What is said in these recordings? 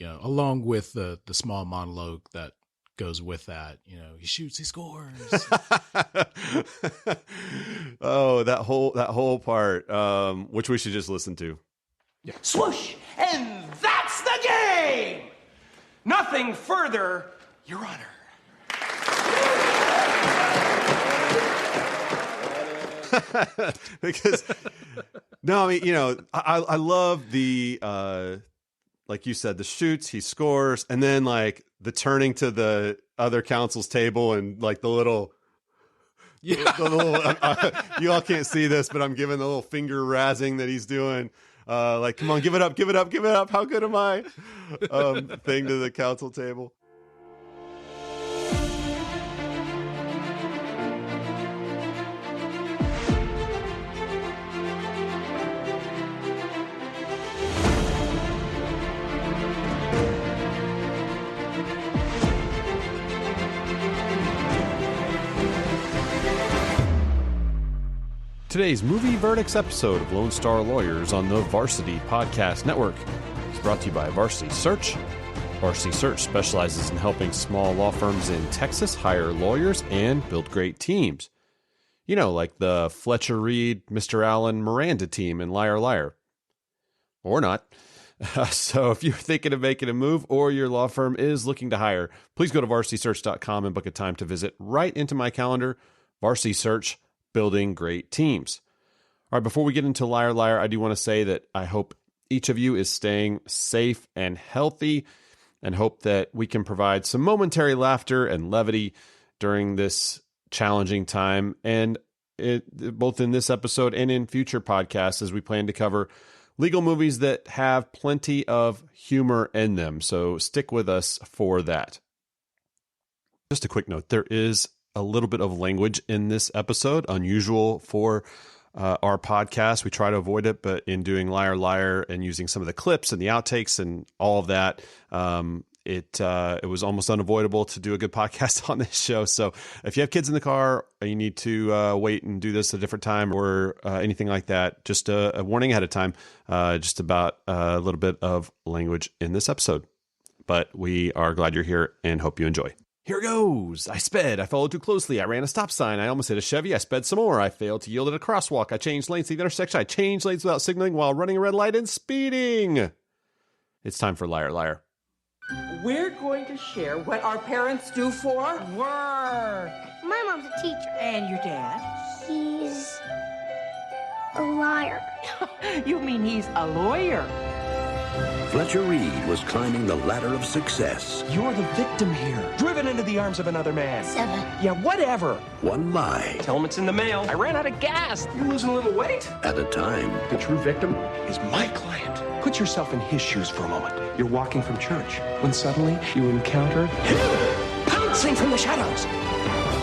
along with the small monologue that goes with that, he shoots, he scores. Oh, that whole part, which we should just listen to. Yeah. Swoosh, and that's the game. Nothing further, Your Honor. Because no, I mean, I love the like you said, the shoots, he scores, and then like the turning to the other counsel's table and like the little you all can't see this, but I'm giving the little finger razzing that he's doing. Like, come on, give it up, give it up, give it up. How good am I? Thing to the council table. Today's Movie Verdicts episode of Lone Star Lawyers on the Varsity Podcast Network is brought to you by Varsity Search. Varsity Search specializes in helping small law firms in Texas hire lawyers and build great teams. Like the Fletcher Reed, Mr. Allen, Miranda team in Liar Liar. Or not. So if you're thinking of making a move or your law firm is looking to hire, please go to varsitysearch.com and book a time to visit right into my calendar. Varsity Search, building great teams. All right, before we get into Liar Liar, I do want to say that I hope each of you is staying safe and healthy, and hope that we can provide some momentary laughter and levity during this challenging time, and both in this episode and in future podcasts, as we plan to cover legal movies that have plenty of humor in them. So stick with us for that. Just a quick note, there is a little bit of language in this episode, unusual for our podcast. We try to avoid it, but in doing Liar Liar and using some of the clips and the outtakes and all of that, it was almost unavoidable to do a good podcast on this show. So if you have kids in the car, or you need to wait and do this at a different time, or anything like that, just a warning ahead of time, just about a little bit of language in this episode. But we are glad you're here and hope you enjoy. Here goes. I sped. I followed too closely. I ran a stop sign. I almost hit a Chevy. I sped some more. I failed to yield at a crosswalk. I changed lanes to the intersection. I changed lanes without signaling while running a red light and speeding. It's time for Liar Liar. We're going to share what our parents do for work. My mom's a teacher. And your dad? He's a liar. You mean he's a lawyer? Fletcher Reed was climbing the ladder of success. You're the victim here, driven into the arms of another man. 7. Yeah, whatever. One lie Tell him it's in the mail. I ran out of gas. You losing a little weight? at a time. The true victim is my client. Put yourself in his shoes for a moment. You're walking from church when suddenly you encounter him pouncing from the shadows.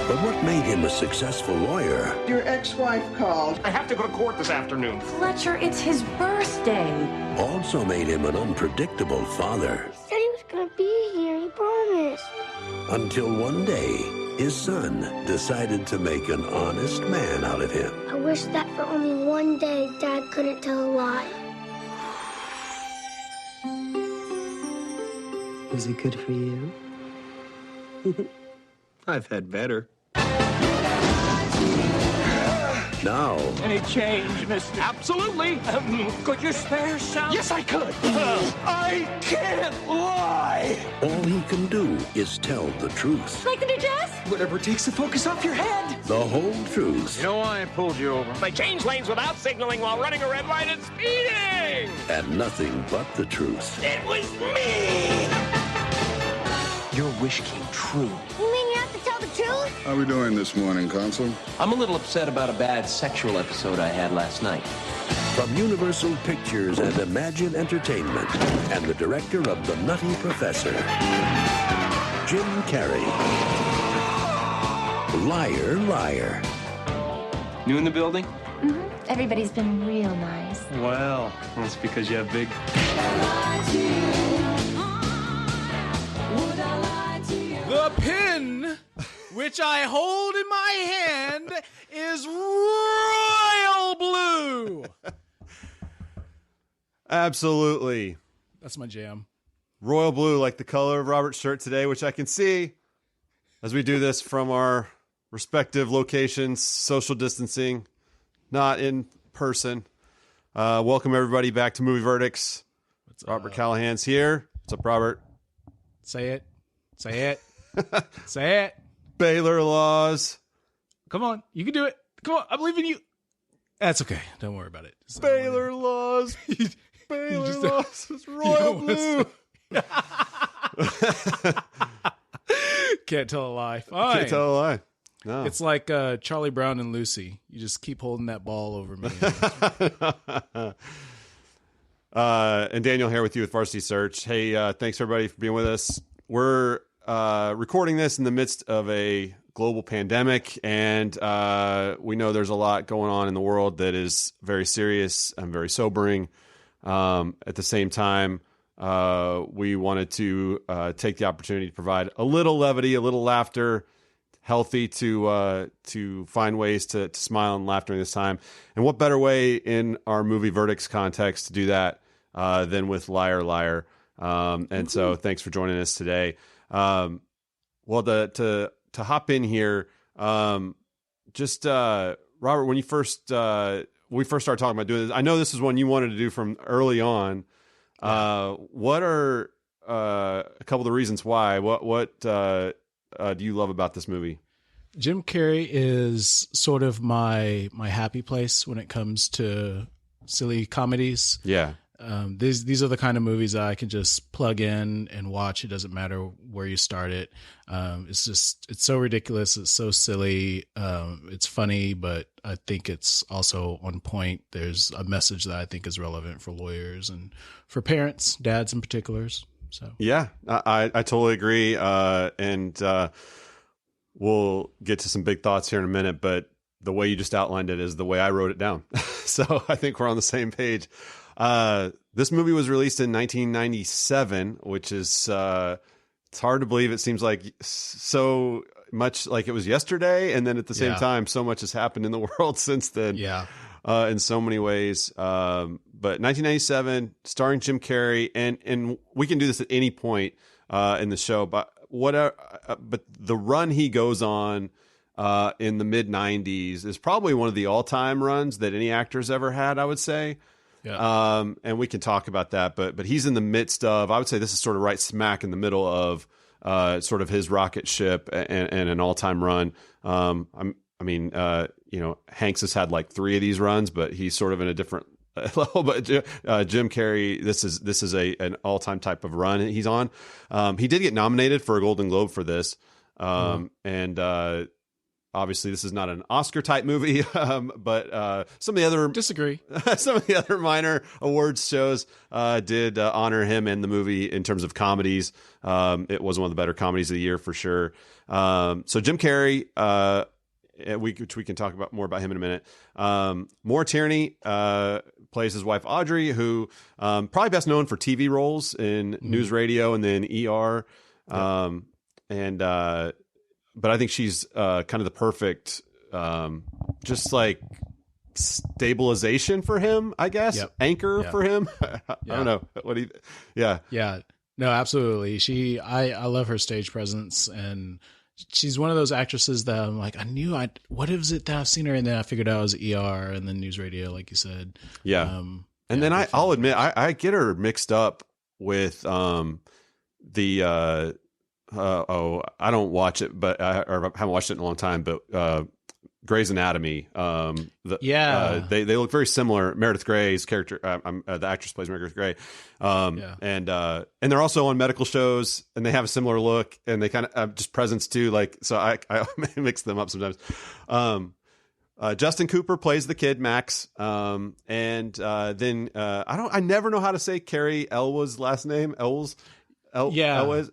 But what made him a successful lawyer Your ex-wife called. I have to go to court this afternoon. Fletcher, it's his birthday. also made him an unpredictable father. He said he was gonna be here, he promised. Until one day, his son decided to make an honest man out of him. I wish that for only one day Dad couldn't tell a lie. Was he good for you? I've had better. Now, Any change, mister? Absolutely. Could you spare some? Yes, I could. I can't lie. all he can do is tell the truth. Like the new dress? Whatever takes the focus off your head. The whole truth. know why I pulled you over? They changed lanes without signaling while running a red light and speeding. And nothing but the truth. It was me. Your wish came true. You mean you have to tell the truth? How we doing this morning, Consul? I'm a little upset about a bad sexual episode I had last night. From Universal Pictures and Imagine Entertainment, and the director of The Nutty Professor, Jim Carrey. Liar, Liar. New in the building? Mm-hmm. Everybody's been real nice. Well, that's because you have big... The pin which I hold in my hand is royal blue. Absolutely. That's my jam. royal blue, like the color of Robert's shirt today, which I can see as we do this from our respective locations, social distancing, not in person. Welcome everybody back to Movie Verdicts. Robert Callahan's here. What's up, Robert? Say it. Say it. Say it. Baylor Laws. Come on. You can do it. Come on. I believe in you. That's okay. Don't worry about it. Baylor Laws. Baylor Laws. It's royal blue. Can't tell a lie. Fine. Can't tell a lie. No. It's like Charlie Brown and Lucy. You just keep holding that ball over me. And Daniel here with you with Varsity Search. Hey, thanks everybody for being with us. We're recording this in the midst of a global pandemic, and we know there's a lot going on in the world that is very serious and very sobering. At the same time, we wanted to take the opportunity to provide a little levity, a little laughter, healthy to find ways to smile and laugh during this time. And what better way in our movie verdicts context to do that than with Liar Liar. And so thanks for joining us today. Well, to hop in here, Robert, when we first started talking about doing this, I know this is one you wanted to do from early on. What are a couple of the reasons why? What do you love about this movie? Jim Carrey is sort of my happy place when it comes to silly comedies. Yeah. These are the kind of movies that I can just plug in and watch. It doesn't matter where you start it. It's so ridiculous. It's so silly. It's funny, but I think it's also on point. There's a message that I think is relevant for lawyers and for parents, dads in particulars. So yeah, I totally agree. And we'll get to some big thoughts here in a minute, but the way you just outlined it is the way I wrote it down. So I think we're on the same page. This movie was released in 1997, which is, it's hard to believe. It seems like so much like it was yesterday. And then at the same time, so much has happened in the world since then. Yeah. In so many ways. But 1997, starring Jim Carrey, and we can do this at any point, in the show, but the run he goes on, in the mid 90s is probably one of the all-time runs that any actor's ever had, I would say. Yeah. And we can talk about that, but he's in the midst of, I would say this is sort of right smack in the middle of sort of his rocket ship and an all-time run. Hanks has had like 3 of these runs, but he's sort of in a different level. But Jim Carrey, this is an all-time type of run he's on. He did get nominated for a Golden Globe for this. And obviously, this is not an Oscar-type movie, but some of the other some of the other minor awards shows did honor him in the movie in terms of comedies. It was one of the better comedies of the year for sure. So Jim Carrey, which we can talk about more about him in a minute. Maura Tierney plays his wife Audrey, who probably best known for TV roles in News Radio and then ER. But I think she's kind of the perfect, just like stabilization for him, I guess. Yep. Anchor for him. I don't know. What do you? Yeah. Yeah. No, absolutely. I love her stage presence, and she's one of those actresses that I'm like, what is it that I've seen her in? And then I figured out it was ER and then News Radio, like you said. Yeah. And then I'll admit, I get her mixed up with the. I don't watch it, but I haven't watched it in a long time. But Grey's Anatomy, they look very similar. Meredith Grey's character, the actress plays Meredith Grey, and they're also on medical shows, and they have a similar look, and they kind of have just presence too. Like, so I mix them up sometimes. Justin Cooper plays the kid Max, and then I never know how to say Carrie Elwes' last name. Elwes,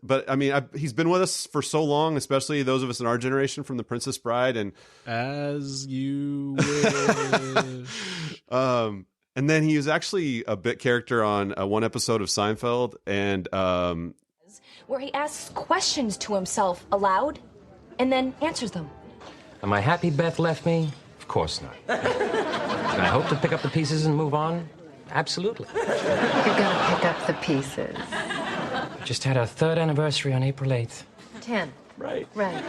but I mean, he's been with us for so long, especially those of us in our generation from The Princess Bride and As You Wish. And then he was actually a bit character on one episode of Seinfeld, and where he asks questions to himself aloud and then answers them. Am I happy Beth left me? Of course not. Can I hope to pick up the pieces and move on? Absolutely. You're gonna pick up the pieces. Just had our 3rd anniversary on April 8th. 10. Right. Right.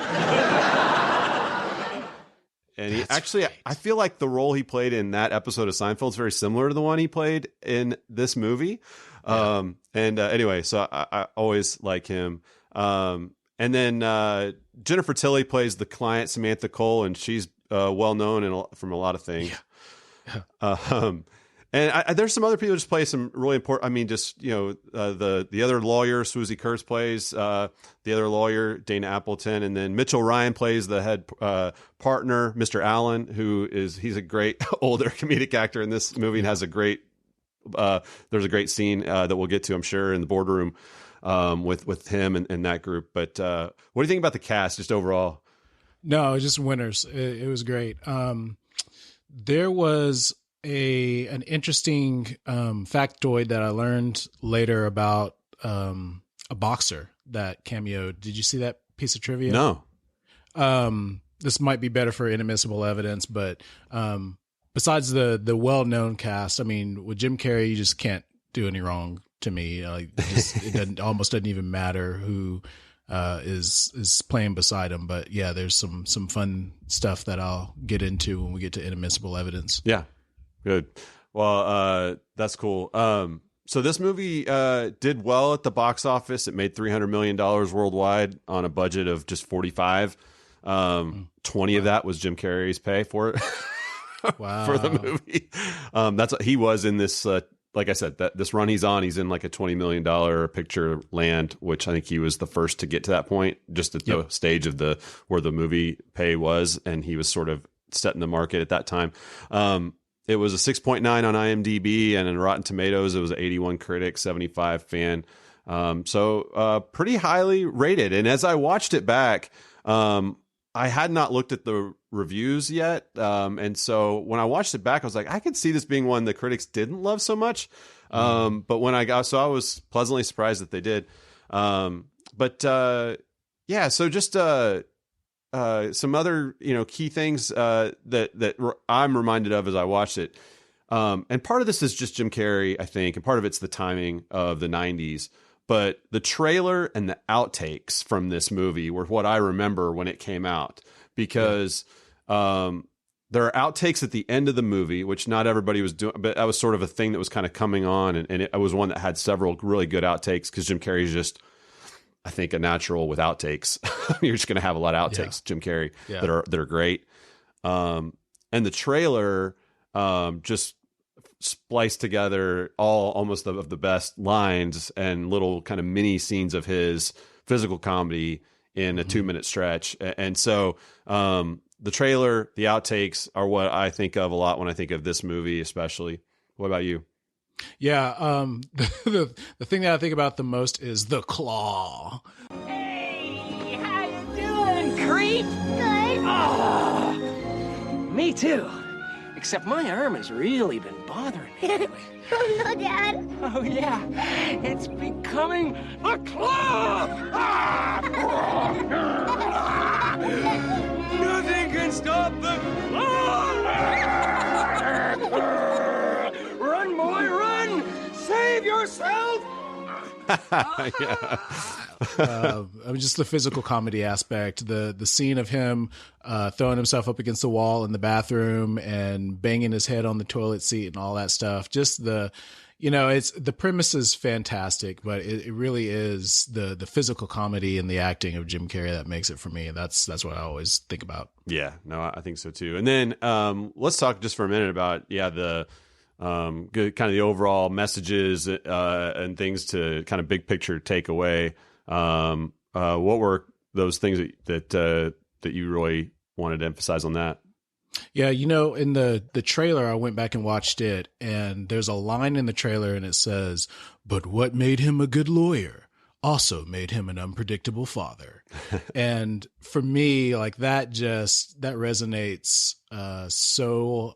And he actually, I feel like the role he played in that episode of Seinfeld is very similar to the one he played in this movie. Yeah. Anyway, so I always like him. And then Jennifer Tilly plays the client, Samantha Cole, and she's well known from a lot of things. Yeah. And there's some other people just play some really important. I mean, just the other lawyer, Swoosie Kurtz plays the other lawyer, Dana Appleton, and then Mitchell Ryan plays the head partner, Mr. Allen, he's a great older comedic actor in this movie and has a great. There's a great scene that we'll get to, I'm sure, in the boardroom with him and that group. But what do you think about the cast, just overall? No, just winners. It was great. There was an interesting factoid that I learned later about a boxer that cameoed. Did you see that piece of trivia? No. This might be better for inadmissible evidence, but besides the well-known cast, I mean, with Jim Carrey, you just can't do any wrong to me. It almost doesn't even matter who is playing beside him. But yeah, there's some fun stuff that I'll get into when we get to inadmissible evidence. Yeah. Good. Well, that's cool. So this movie did well at the box office. It made $300 million worldwide on a budget of just 45. 20 of that was Jim Carrey's pay for it. Wow. For the movie. That's what he was in this. Like I said, this run he's on, he's in like a $20 million picture land, which I think he was the first to get to that point, just at the stage of where the movie pay was, and he was sort of setting the market at that time. It was a 6.9 on IMDb, and in Rotten Tomatoes, it was an 81 critic, 75 fan. So pretty highly rated. And as I watched it back, I had not looked at the reviews yet. And so when I watched it back, I was like, I could see this being one the critics didn't love so much. But when I was pleasantly surprised that they did. Yeah, so just some other, key things that I'm reminded of as I watched it. And part of this is just Jim Carrey, I think, and part of it's the timing of the 90s. But the trailer and the outtakes from this movie were what I remember when it came out, because there are outtakes at the end of the movie, which not everybody was doing, but that was sort of a thing that was kind of coming on. And it was one that had several really good outtakes, because Jim Carrey is just, I think, a natural with outtakes. You're just going to have a lot of outtakes, Jim Carrey, that are great. And the trailer just spliced together almost of the best lines and little kind of mini scenes of his physical comedy in a 2-minute stretch. And so the trailer, the outtakes are what I think of a lot when I think of this movie, especially. What about you? Yeah. The thing that I think about the most is the claw. Hey, how you doing, creep? Good. Oh, me too. Except my arm has really been bothering me lately. Oh, no, Dad. Oh, yeah. It's becoming a claw! Nothing can stop the claw! Run, boy, run! Save yourself! Yeah. I mean, just the physical comedy aspect, the scene of him throwing himself up against the wall in the bathroom and banging his head on the toilet seat and all that stuff. Just the premise is fantastic, but it really is the physical comedy and the acting of Jim Carrey that makes it for me. That's what I always think about. Yeah, no, I think so too. And then let's talk just for a minute about the good kind of the overall messages and things to kind of big picture take away. What were those things that you really wanted to emphasize on that? Yeah, in the trailer, I went back and watched it, and there's a line in the trailer, and it says, "But what made him a good lawyer also made him an unpredictable father." And for me, like that resonates so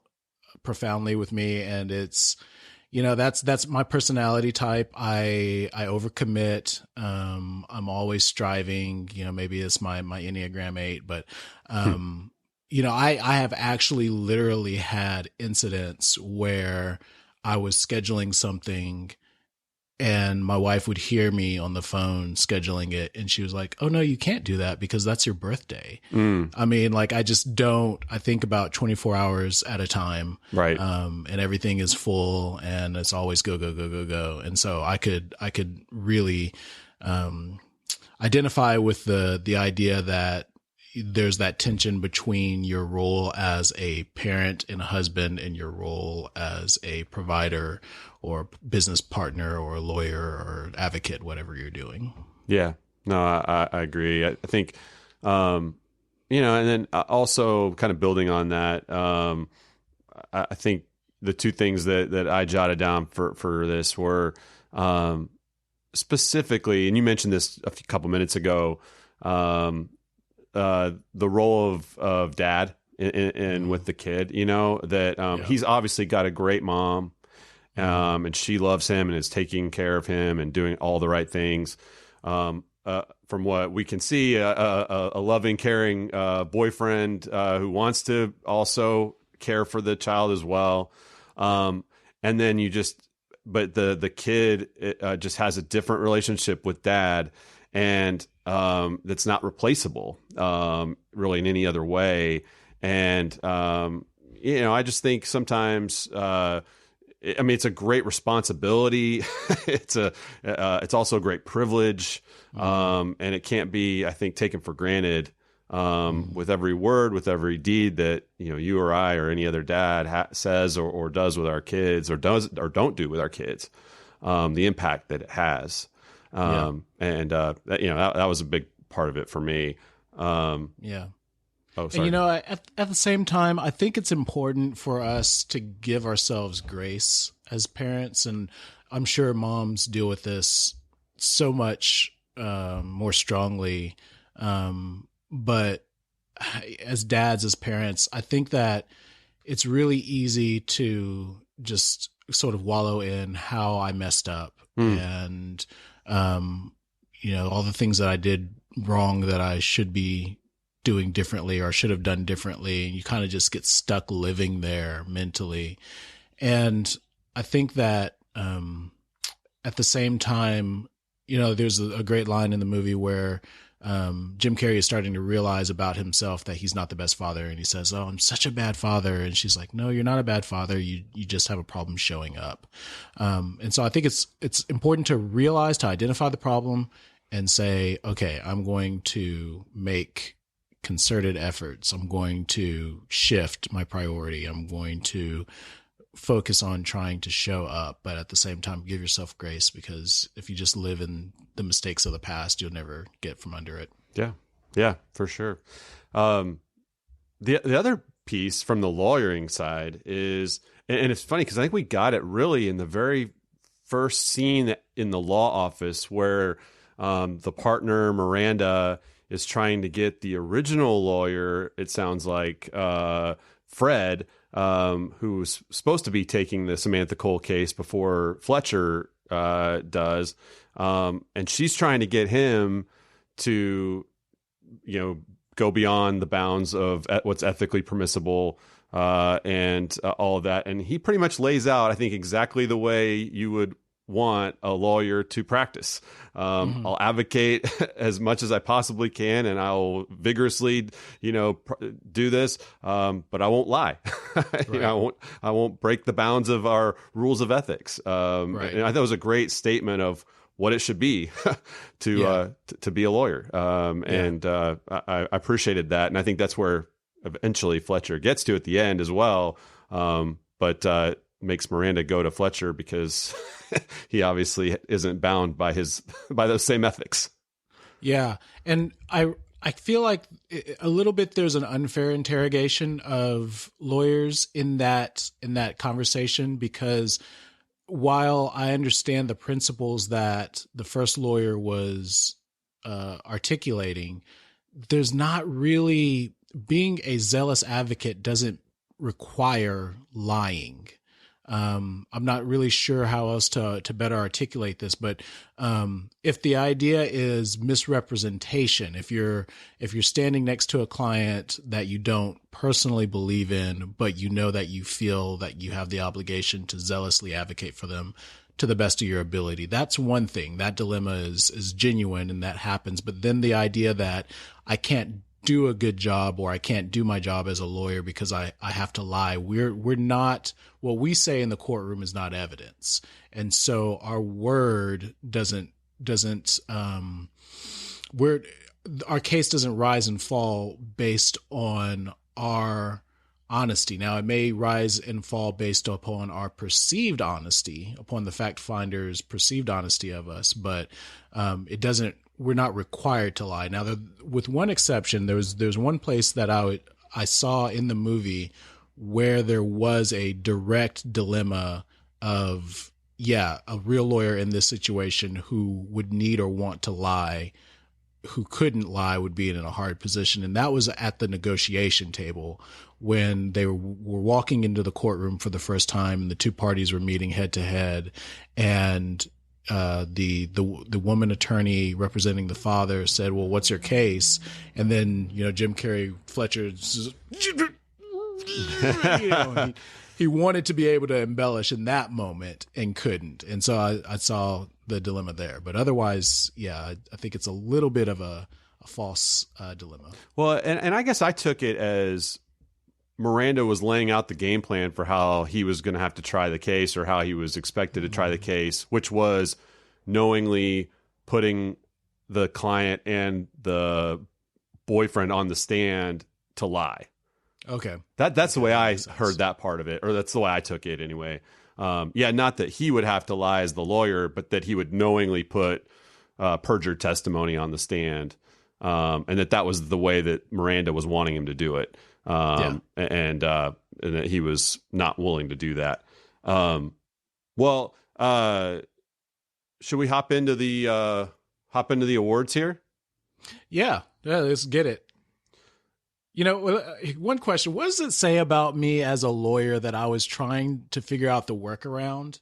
profoundly with me, and it's that's my personality type. I overcommit. I'm always striving. Maybe it's my Enneagram 8, but I have actually literally had incidents where I was scheduling something And my wife would hear me on the phone scheduling it. And she was like, oh, no, you can't do that because that's your birthday. I mean, like, I think about 24 hours at a time. Right. And everything is full and it's always go, go, go, go, go. And so I could really, identify with the idea that there's that tension between your role as a parent and a husband and your role as a provider or business partner or a lawyer or advocate, whatever you're doing. Yeah, no, I agree. I think, and then also kind of building on that, I think the two things that I jotted down for this were, specifically, and you mentioned this a couple minutes ago, the role of dad in with the kid, that he's obviously got a great mom, and she loves him and is taking care of him and doing all the right things. From what we can see, a loving, caring boyfriend who wants to also care for the child as well. And then but the kid just has a different relationship with dad, and that's not replaceable really in any other way. And I just think sometimes it's a great responsibility. It's also a great privilege, and it can't be, I think, taken for granted with every word, with every deed that you or I or any other dad says or does with our kids, or does or don't do with our kids. The impact that it has, and that was a big part of it for me. Yeah. Oh, sorry. And, at the same time, I think it's important for us to give ourselves grace as parents. And I'm sure moms deal with this so much more strongly. But as dads, as parents, I think that it's really easy to just sort of wallow in how I messed up and, all the things that I did wrong that I should be doing differently or should have done differently. And you kind of just get stuck living there mentally. And I think that at the same time, there's a great line in the movie where Jim Carrey is starting to realize about himself that he's not the best father. And he says, oh, I'm such a bad father. And she's like, no, you're not a bad father. You just have a problem showing up. And so I think it's important to realize, to identify the problem and say, okay, I'm going to make concerted efforts. I'm going to shift my priority. I'm going to focus on trying to show up, but at the same time, give yourself grace, because if you just live in the mistakes of the past, you'll never get from under it. Yeah. Yeah, for sure. The other piece from the lawyering side is, and it's funny because I think we got it really in the very first scene in the law office where the partner, Miranda, is trying to get the original lawyer, it sounds like, Fred, who's supposed to be taking the Samantha Cole case before Fletcher does. And she's trying to get him to, go beyond the bounds of what's ethically permissible and all of that. And he pretty much lays out, I think, exactly the way you would want a lawyer to practice. I'll advocate as much as I possibly can, and I'll vigorously, do this. But I won't lie. Right. I won't break the bounds of our rules of ethics. Right. And I thought it was a great statement of what it should be to be a lawyer. And I appreciated that. And I think that's where eventually Fletcher gets to at the end as well. But makes Miranda go to Fletcher because he obviously isn't bound by those same ethics. Yeah. And I feel like a little bit there's an unfair interrogation of lawyers in that conversation, because while I understand the principles that the first lawyer was articulating, there's not really, being a zealous advocate doesn't require lying. I'm not really sure how else to better articulate this, but if the idea is misrepresentation, if you're standing next to a client that you don't personally believe in, but that you feel that you have the obligation to zealously advocate for them, to the best of your ability. That's one thing. That dilemma is genuine and that happens. But then the idea that I can't do a good job or I can't do my job as a lawyer because I have to lie. We're not, what we say in the courtroom is not evidence. And so our word our case doesn't rise and fall based on our honesty. Now, it may rise and fall based upon our perceived honesty, upon the fact finder's perceived honesty of us, but we're not required to lie. Now, with one exception, there's one place that I saw in the movie where there was a direct dilemma of, a real lawyer in this situation who would need or want to lie, who couldn't lie, would be in a hard position. And that was at the negotiation table when they were walking into the courtroom for the first time and the two parties were meeting head to head. And the woman attorney representing the father said, well, what's your case? And then, Jim Carrey, Fletcher, he wanted to be able to embellish in that moment and couldn't. And so I saw the dilemma there. But otherwise, I think it's a little bit of a false dilemma. Well, and I guess I took it as Miranda was laying out the game plan for how he was going to have to try the case, or how he was expected to try the case, which was knowingly putting the client and the boyfriend on the stand to lie. Okay. That's the way I heard that part of it, or that's the way I took it anyway. Not that he would have to lie as the lawyer, but that he would knowingly put perjured testimony on the stand, and that was the way that Miranda was wanting him to do it. And that he was not willing to do that. Should we hop into the awards here? Yeah, let's get it. One question, what does it say about me as a lawyer that I was trying to figure out the workaround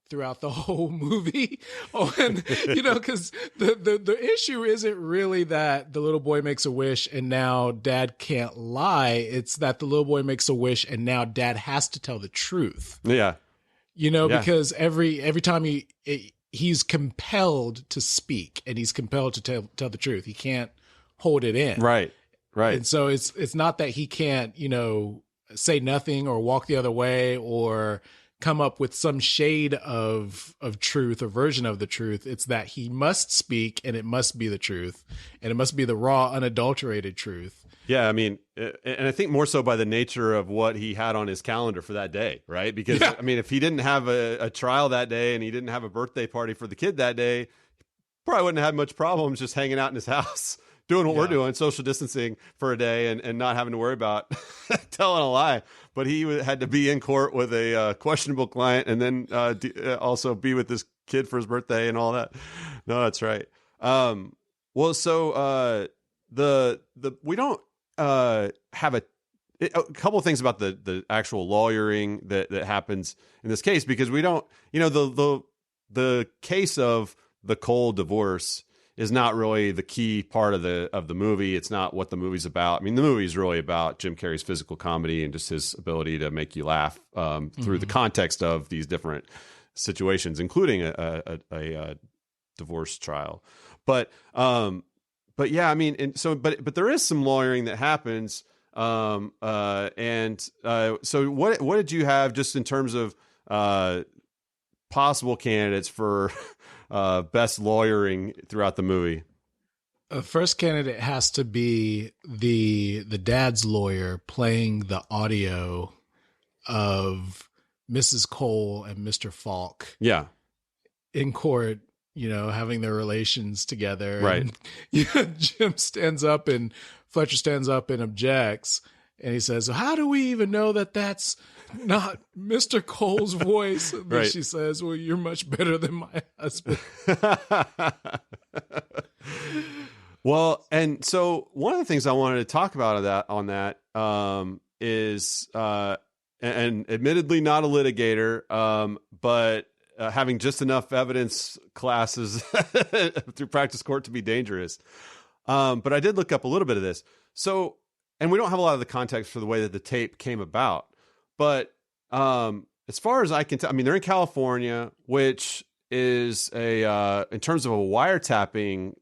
throughout the whole movie? Because the issue isn't really that the little boy makes a wish and now dad can't lie. It's that the little boy makes a wish and now dad has to tell the truth. Yeah. Because every time he's compelled to speak and he's compelled to tell the truth. He can't hold it in. Right. And so it's not that he can't, say nothing or walk the other way or come up with some shade of truth or version of the truth. It's that he must speak and it must be the truth and it must be the raw, unadulterated truth. Yeah. I mean, and I think more so by the nature of what he had on his calendar for that day, right? Because if he didn't have a trial that day and he didn't have a birthday party for the kid that day, he probably wouldn't have much problems just hanging out in his house. Doing what we're doing, social distancing for a day and not having to worry about telling a lie. But he had to be in court with a questionable client and then also be with this kid for his birthday and all that. No, that's right. We don't have a couple of things about the actual lawyering that happens in this case, because we don't, the case of the Cole divorce is not really the key part of the movie. It's not what the movie's about. I mean, the movie is really about Jim Carrey's physical comedy and just his ability to make you laugh through the context of these different situations, including a divorce trial. But yeah, I mean, but there is some lawyering that happens. So what did you have just in terms of possible candidates for best lawyering throughout the movie? First candidate has to be the dad's lawyer playing the audio of Mrs. Cole and Mr. Falk. Yeah. In court, having their relations together. Right. And, Jim stands up and Fletcher stands up and objects. And he says, how do we even know that that's not Mr. Cole's voice? And then she says, well, you're much better than my husband. Well, and so one of the things I wanted to talk about on that is, and admittedly not a litigator, but having just enough evidence classes through practice court to be dangerous. But I did look up a little bit of this. So, and we don't have a lot of the context for the way that the tape came about, but as far as I can tell, I mean, they're in California, which is in terms of a wiretapping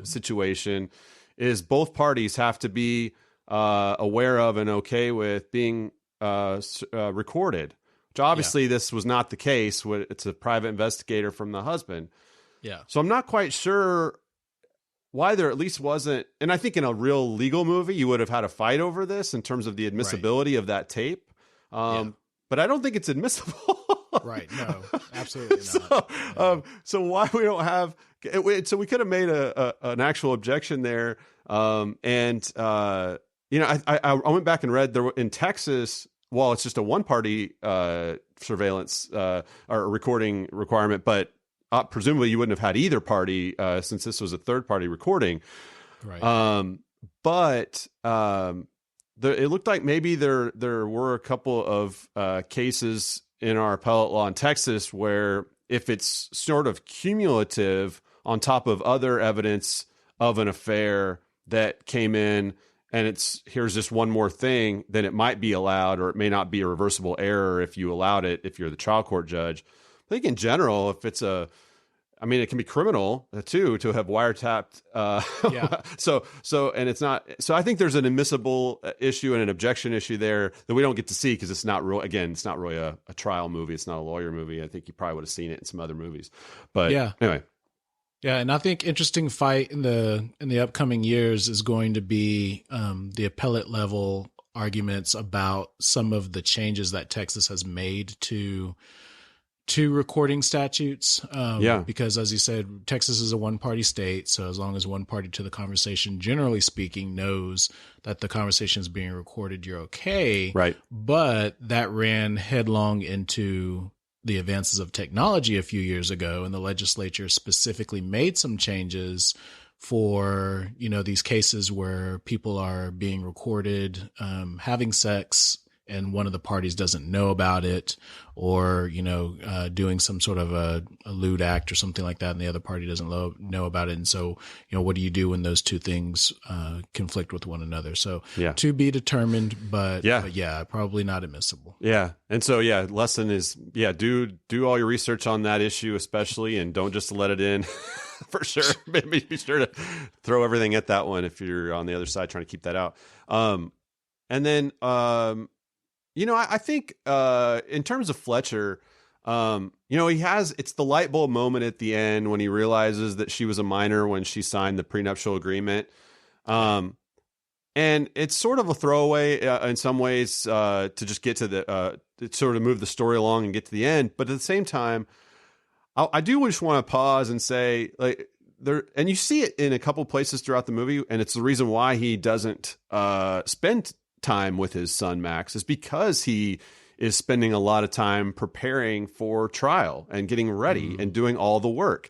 situation, is both parties have to be aware of and okay with being recorded, which obviously this was not the case. It's a private investigator from the husband. Yeah. So I'm not quite sure why there at least wasn't, and I think in a real legal movie, you would have had a fight over this in terms of the admissibility of that tape. But I don't think it's admissible. Right. No, absolutely not. So why we don't have, so we could have made an actual objection there. I went back and read in Texas, while it's just a one-party surveillance or recording requirement, but presumably you wouldn't have had either party since this was a third-party recording. Right. It looked like maybe there were a couple of cases in our appellate law in Texas where if it's sort of cumulative on top of other evidence of an affair that came in, and here's just one more thing, then it might be allowed, or it may not be a reversible error if you allowed it, if you're the trial court judge. I think in general, if it's it can be criminal too to have wiretapped. And it's not. So I think there's an admissible issue and an objection issue there that we don't get to see because it's not real. Again, it's not really a trial movie. It's not a lawyer movie. I think you probably would have seen it in some other movies. But anyway. Yeah, and I think interesting fight in the upcoming years is going to be the appellate level arguments about some of the changes that Texas has made to recording statutes. Because as you said, Texas is a one-party state. So as long as one party to the conversation, generally speaking, knows that the conversation is being recorded, you're okay. Right. But that ran headlong into the advances of technology a few years ago, and the legislature specifically made some changes for, these cases where people are being recorded, having sex, and one of the parties doesn't know about it, or, doing some sort of a lewd act or something like that, and the other party doesn't know about it. And so, what do you do when those two things conflict with one another? So to be determined, but probably not admissible. Yeah. And so, lesson is, do all your research on that issue, especially, and don't just let it in. For sure. Maybe be sure to throw everything at that one if you're on the other side trying to keep that out. And then, I think in terms of Fletcher, it's the light bulb moment at the end when he realizes that she was a minor when she signed the prenuptial agreement. And it's sort of a throwaway in some ways to just get to sort of move the story along and get to the end. But at the same time, I do just want to pause and say, like, and you see it in a couple places throughout the movie, and it's the reason why he doesn't spend time with his son Max, is because he is spending a lot of time preparing for trial and getting ready and doing all the work.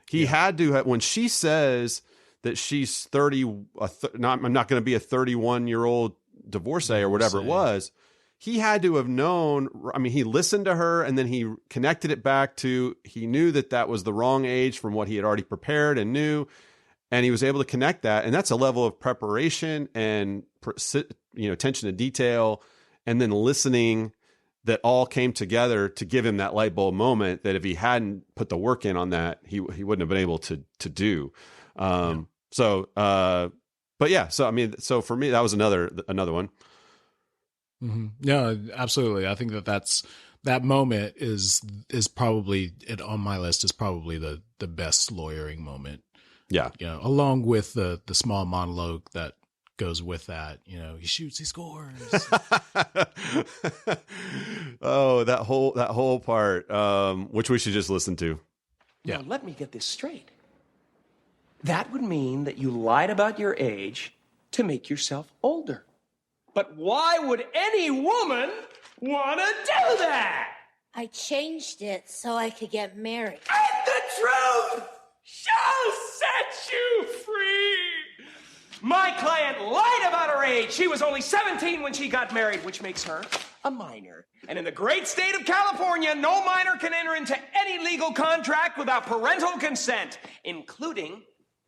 He had to, when she says that she's 30, I'm not going to be a 31-year-old divorcee or whatever it was, he had to have known. I mean, he listened to her and then he connected it back to, he knew that was the wrong age from what he had already prepared and knew. And he was able to connect that. And that's a level of preparation and, attention to detail, and then listening that all came together to give him that light bulb moment that if he hadn't put the work in on that, he wouldn't have been able to do. So for me, that was another one. Mm-hmm. Yeah, absolutely. I think that moment is probably on my list is probably the best lawyering moment. Yeah. Along with the small monologue that goes with that, he shoots, he scores. Oh, that whole part, which we should just listen to. Yeah. Now, let me get this straight. That would mean that you lied about your age to make yourself older. But why would any woman want to do that? I changed it so I could get married. And the truth shall set you free. My client lied about her age. She was only 17 when she got married, which makes her a minor. And in the great state of California, no minor can enter into any legal contract without parental consent, including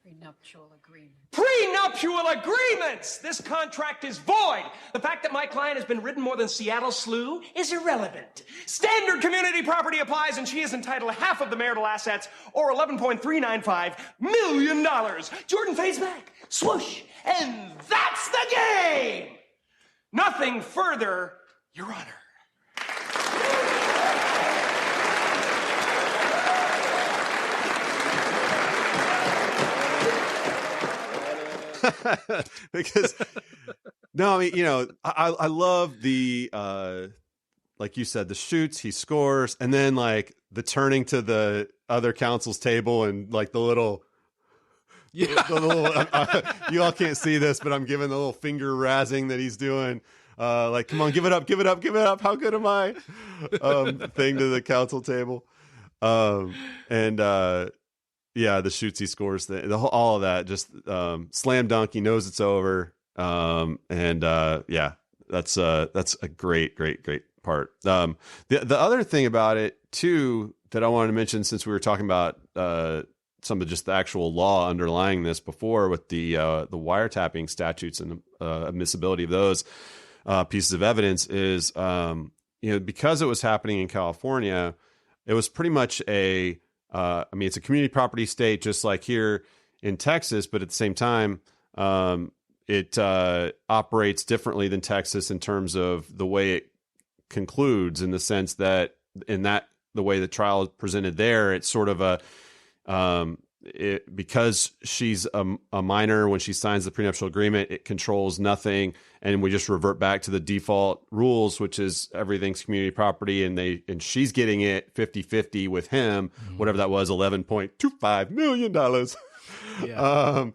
Prenuptial agreement. Prenuptial agreements! This contract is void. The fact that my client has been ridden more than Seattle Slew is irrelevant. Standard community property applies, and she is entitled to half of the marital assets, or $11.395 million. Jordan fades back, swoosh, and that's the game! Nothing further, Your Honor. Because no, I mean, you know, I love the like you said, the shoots, he scores, and then like the turning to the other counsel's table and like the little you all can't see this, but I'm giving the little finger razzing that he's doing. Like, come on, give it up, give it up, give it up. How good am I? Thing to the counsel table. Yeah, the shoots he scores, all of that, just slam dunk. He knows it's over, yeah, that's a great part. The other thing about it too that I wanted to mention, since we were talking about some of just the actual law underlying this before with the wiretapping statutes and the admissibility of those pieces of evidence, is because it was happening in California, it was pretty much I mean, it's a community property state, just like here in Texas, but at the same time, it operates differently than Texas in terms of the way it concludes, in the sense that the way the trial is presented there, it's sort of because she's a minor when she signs the prenuptial agreement, it controls nothing, and we just revert back to the default rules, which is everything's community property, and she's getting it 50-50 with him, whatever that was, $11.25 million. Yeah.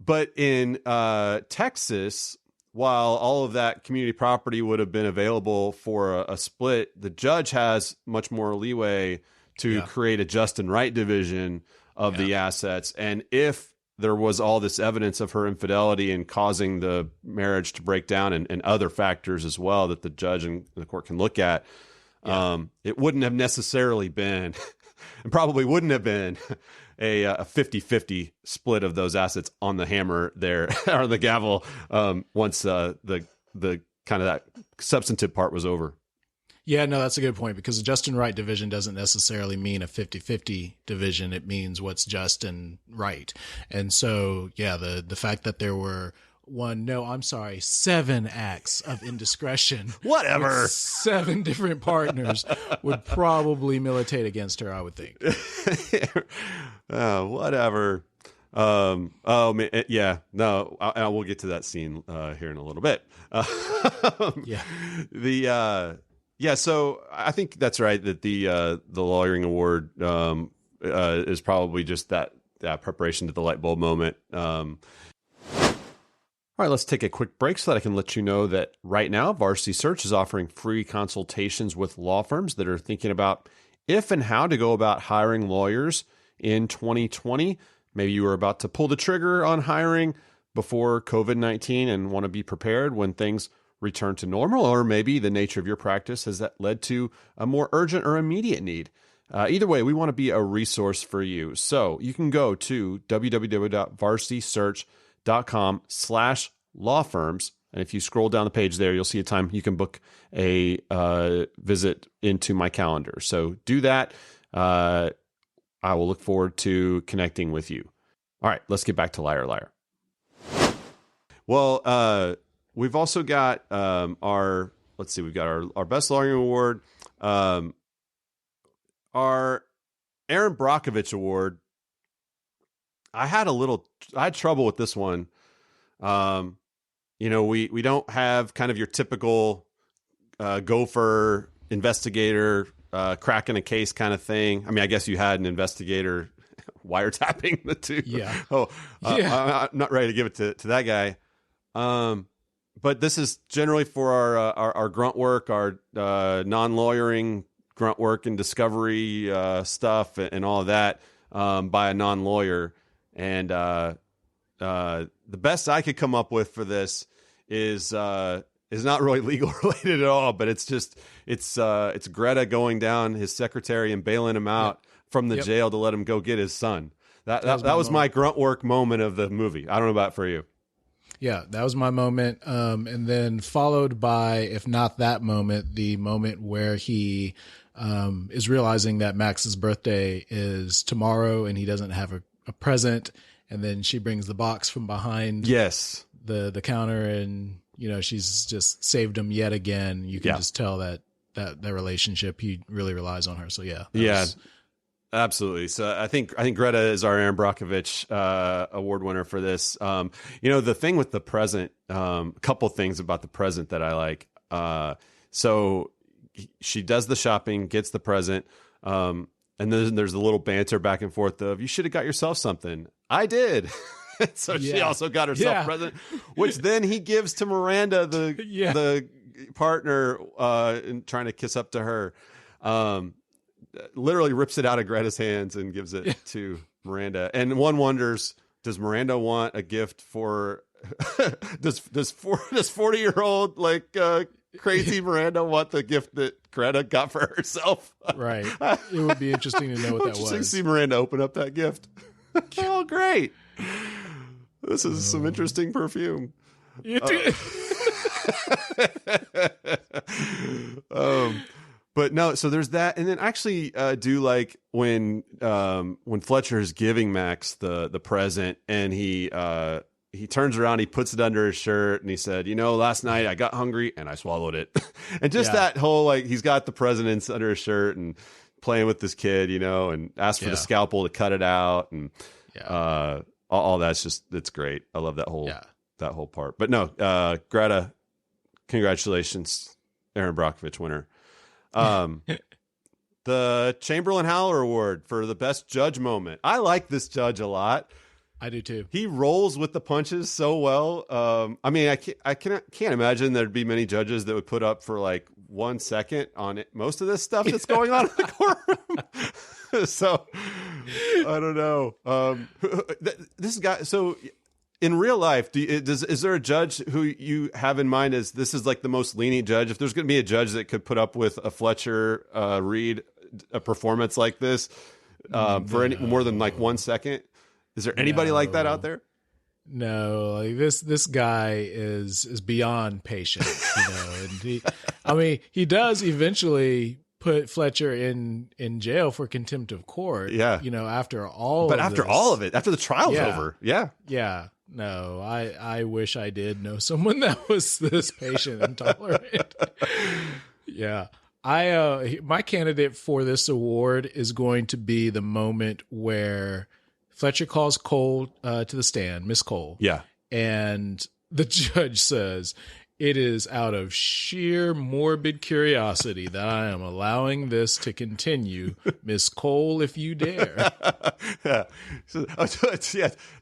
But in Texas, while all of that community property would have been available for a split, the judge has much more leeway to create a just and right division of the assets. And if there was all this evidence of her infidelity and causing the marriage to break down, and other factors as well that the judge and the court can look at, it wouldn't have necessarily been, and probably wouldn't have been, a 50-50 split of those assets on the hammer there, or the gavel, once the kind of that substantive part was over. Yeah, no, that's a good point, because a just and right division doesn't necessarily mean a 50-50 division. It means what's just and right. And so, yeah, the fact that there were 7 acts of indiscretion, whatever, with 7 different partners would probably militate against her, I would think. Whatever. Oh man, yeah, no, I will get to that scene here in a little bit. Yeah, so I think that's right, that the lawyering award is probably just that preparation to the light bulb moment. All right, let's take a quick break so that I can let you know that right now Varsity Search is offering free consultations with law firms that are thinking about if and how to go about hiring lawyers in 2020. Maybe you were about to pull the trigger on hiring before COVID-19 and want to be prepared when things return to normal, or maybe the nature of your practice has that led to a more urgent or immediate need. Either way, we want to be a resource for you. So you can go to www.varsitysearch.com/law firms. And if you scroll down the page there, you'll see a time you can book a visit into my calendar. So do that. I will look forward to connecting with you. All right, let's get back to Liar Liar. Well, we've also got we've got our Best Lawyering Award, our Aaron Brockovich Award. I had trouble with this one. We don't have kind of your typical gopher investigator cracking a case kind of thing. I mean, I guess you had an investigator wiretapping the two. Yeah. I'm not ready to give it to that guy. But this is generally for our grunt work, our non-lawyering grunt work and discovery stuff and all of that by a non-lawyer. And the best I could come up with for this is not really legal related at all, but it's Greta going down his secretary and bailing him out from the jail to let him go get his son. That was my grunt work moment of the movie. I don't know about for you. Yeah, that was my moment. And then followed by, if not that moment, the moment where he is realizing that Max's birthday is tomorrow and he doesn't have a present. And then she brings the box from behind the counter, and, you know, she's just saved him yet again. You can just tell that relationship, he really relies on her. So absolutely. So I think Greta is our Aaron Brockovich award winner for this. You know, the thing with the present, a couple things about the present that I like. So she does the shopping, gets the present, and then there's a little banter back and forth of, you should have got yourself something. I did. So she also got herself a present, which then he gives to Miranda, the partner, and trying to kiss up to her. Literally rips it out of Greta's hands and gives it to Miranda. And one wonders, does Miranda want a gift for does 40-year-old like crazy Miranda want the gift that Greta got for herself? Right. It would be interesting to know what that was. See Miranda open up that gift. Oh, great. This is some interesting perfume. But no, so there's that, and then actually do like when Fletcher is giving Max the present, and he turns around, he puts it under his shirt, and he said, you know, last night I got hungry and I swallowed it. And just that whole, like, he's got the presents under his shirt and playing with this kid, you know, and asked for the scalpel to cut it out, and all that's just, it's great. I love that whole part. But no, Greta, congratulations, Aaron Brockovich winner. The Chamberlain Howler Award for the best judge moment. I like this judge a lot. I do too. He rolls with the punches so well. I mean, I can't imagine there'd be many judges that would put up for like 1 second on most of this stuff that's going on in the courtroom. So I don't know. This guy. So in real life, is there a judge who you have in mind as this is like the most lenient judge? If there's going to be a judge that could put up with a Fletcher Reed a performance like this for any more than like 1 second, is there anybody like that out there? No, like this guy is beyond patient, you know. And he does eventually put Fletcher in jail for contempt of court. Yeah, you know, after all of it, after the trial's over. Yeah. No, I wish I did know someone that was this patient and tolerant. Yeah. My candidate for this award is going to be the moment where Fletcher calls Cole to the stand, Miss Cole. Yeah. And the judge says, it is out of sheer morbid curiosity that I am allowing this to continue. Miss Cole, if you dare. So,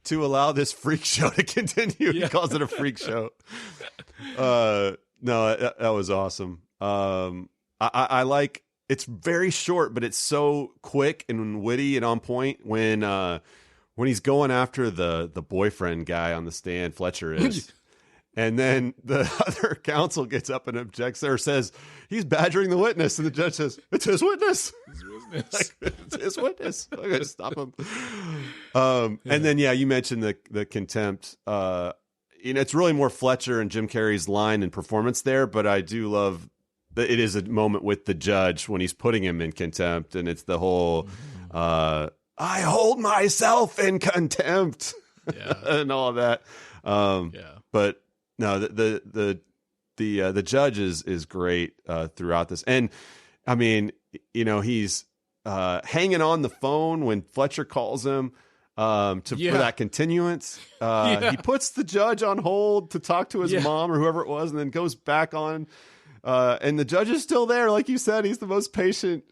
to allow this freak show to continue. He calls it a freak show. No, that was awesome. I like, it's very short, but it's so quick and witty and on point when he's going after the boyfriend guy on the stand, Fletcher is. And then the other counsel gets up and objects or says, he's badgering the witness. And the judge says, it's his witness. It's his witness. I'm going to stop him. And then, you mentioned the contempt. You know, it's really more Fletcher and Jim Carrey's line and performance there. But I do love that it is a moment with the judge when he's putting him in contempt. And it's the whole, I hold myself in contempt and all of that. But no, the judge is great throughout this, and I mean, you know, he's hanging on the phone when Fletcher calls him for that continuance. He puts the judge on hold to talk to his mom or whoever it was, and then goes back on. And the judge is still there, like you said. He's the most patient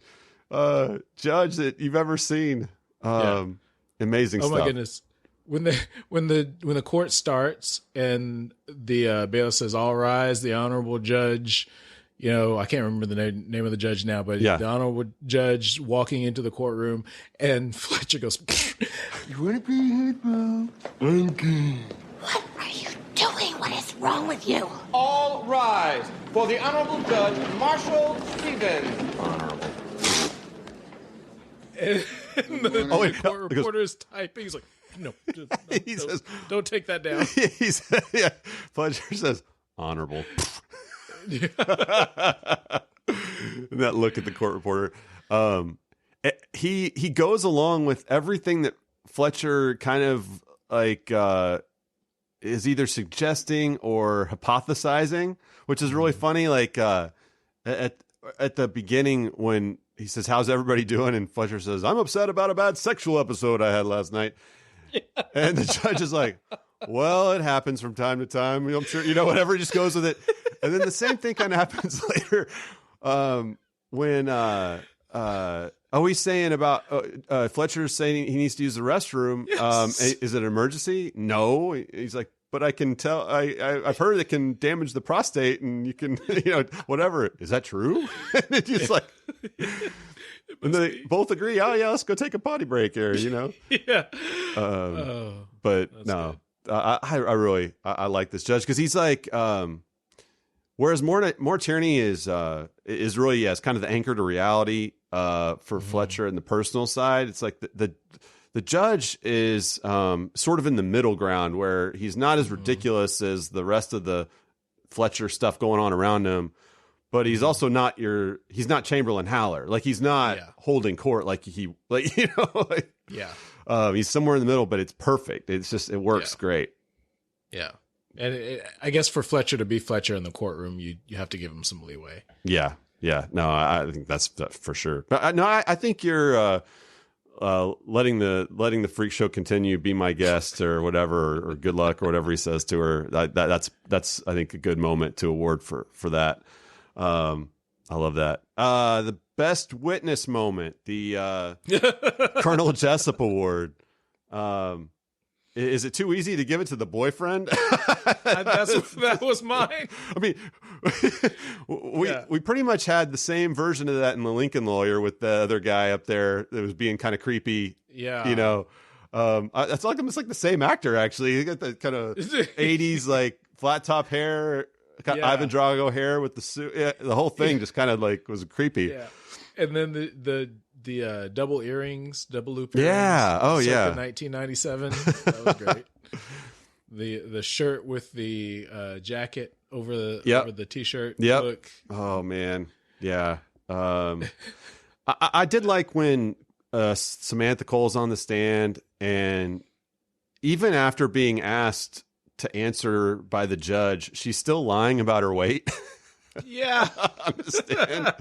judge that you've ever seen. Amazing stuff. Oh my goodness. When the court starts and the bailiff says, all rise, the honorable judge, you know, I can't remember the name of the judge now, but the honorable judge walking into the courtroom, and Fletcher goes, you want to be here, bro? Okay. What are you doing? What is wrong with you? All rise for the honorable judge, Marshall Stevens. Honorable. the court reporter is typing. He's like, no, he says, don't take that down. Fletcher says, honorable. And that look at the court reporter. He goes along with everything that Fletcher kind of like is either suggesting or hypothesizing, which is really funny. Like at the beginning when he says, "How's everybody doing?" and Fletcher says, "I'm upset about a bad sexual episode I had last night." Yeah. And the judge is like, "Well, it happens from time to time. I'm sure, whatever." He just goes with it. And then the same thing kind of happens later when he's saying about Fletcher's saying he needs to use the restroom. Yes. Is it an emergency? No. He's like, but I can tell. I've heard it can damage the prostate, and you can, whatever. Is that true? And it's just like, and they both agree. Oh yeah, let's go take a potty break here. Yeah. But no, I really like this judge because he's like. Whereas more tyranny is really it's kind of the anchor to reality for Fletcher and the personal side. It's like the judge is sort of in the middle ground where he's not as ridiculous as the rest of the Fletcher stuff going on around him, but he's also not he's not Chamberlain Haller. Like he's not holding court he's somewhere in the middle, but it's perfect. It's just it works great. Yeah. And I guess for Fletcher to be Fletcher in the courtroom, you have to give him some leeway. Yeah. No, I think that's for sure. But I think you're letting the freak show continue. Be my guest or whatever, or good luck or whatever he says to her. That's I think a good moment to award for that. I love that. The best witness moment, the Colonel Jessup Award. Is it too easy to give it to the boyfriend? That was mine. I mean, we pretty much had the same version of that in The Lincoln Lawyer with the other guy up there that was being kind of creepy. Yeah. It's like almost like the same actor, actually. He got that kind of 80s, like flat top hair, Ivan Drago hair with the suit. Yeah, the whole thing just kind of like was creepy. Yeah. And then the double earrings, double loop earrings. Yeah. Oh, yeah. 1997. That was great. The shirt with the jacket over the t-shirt. Yep. Look. Oh man. Yeah. I did like when Samantha Cole's on the stand, and even after being asked to answer by the judge, she's still lying about her weight. Yeah. On the stand.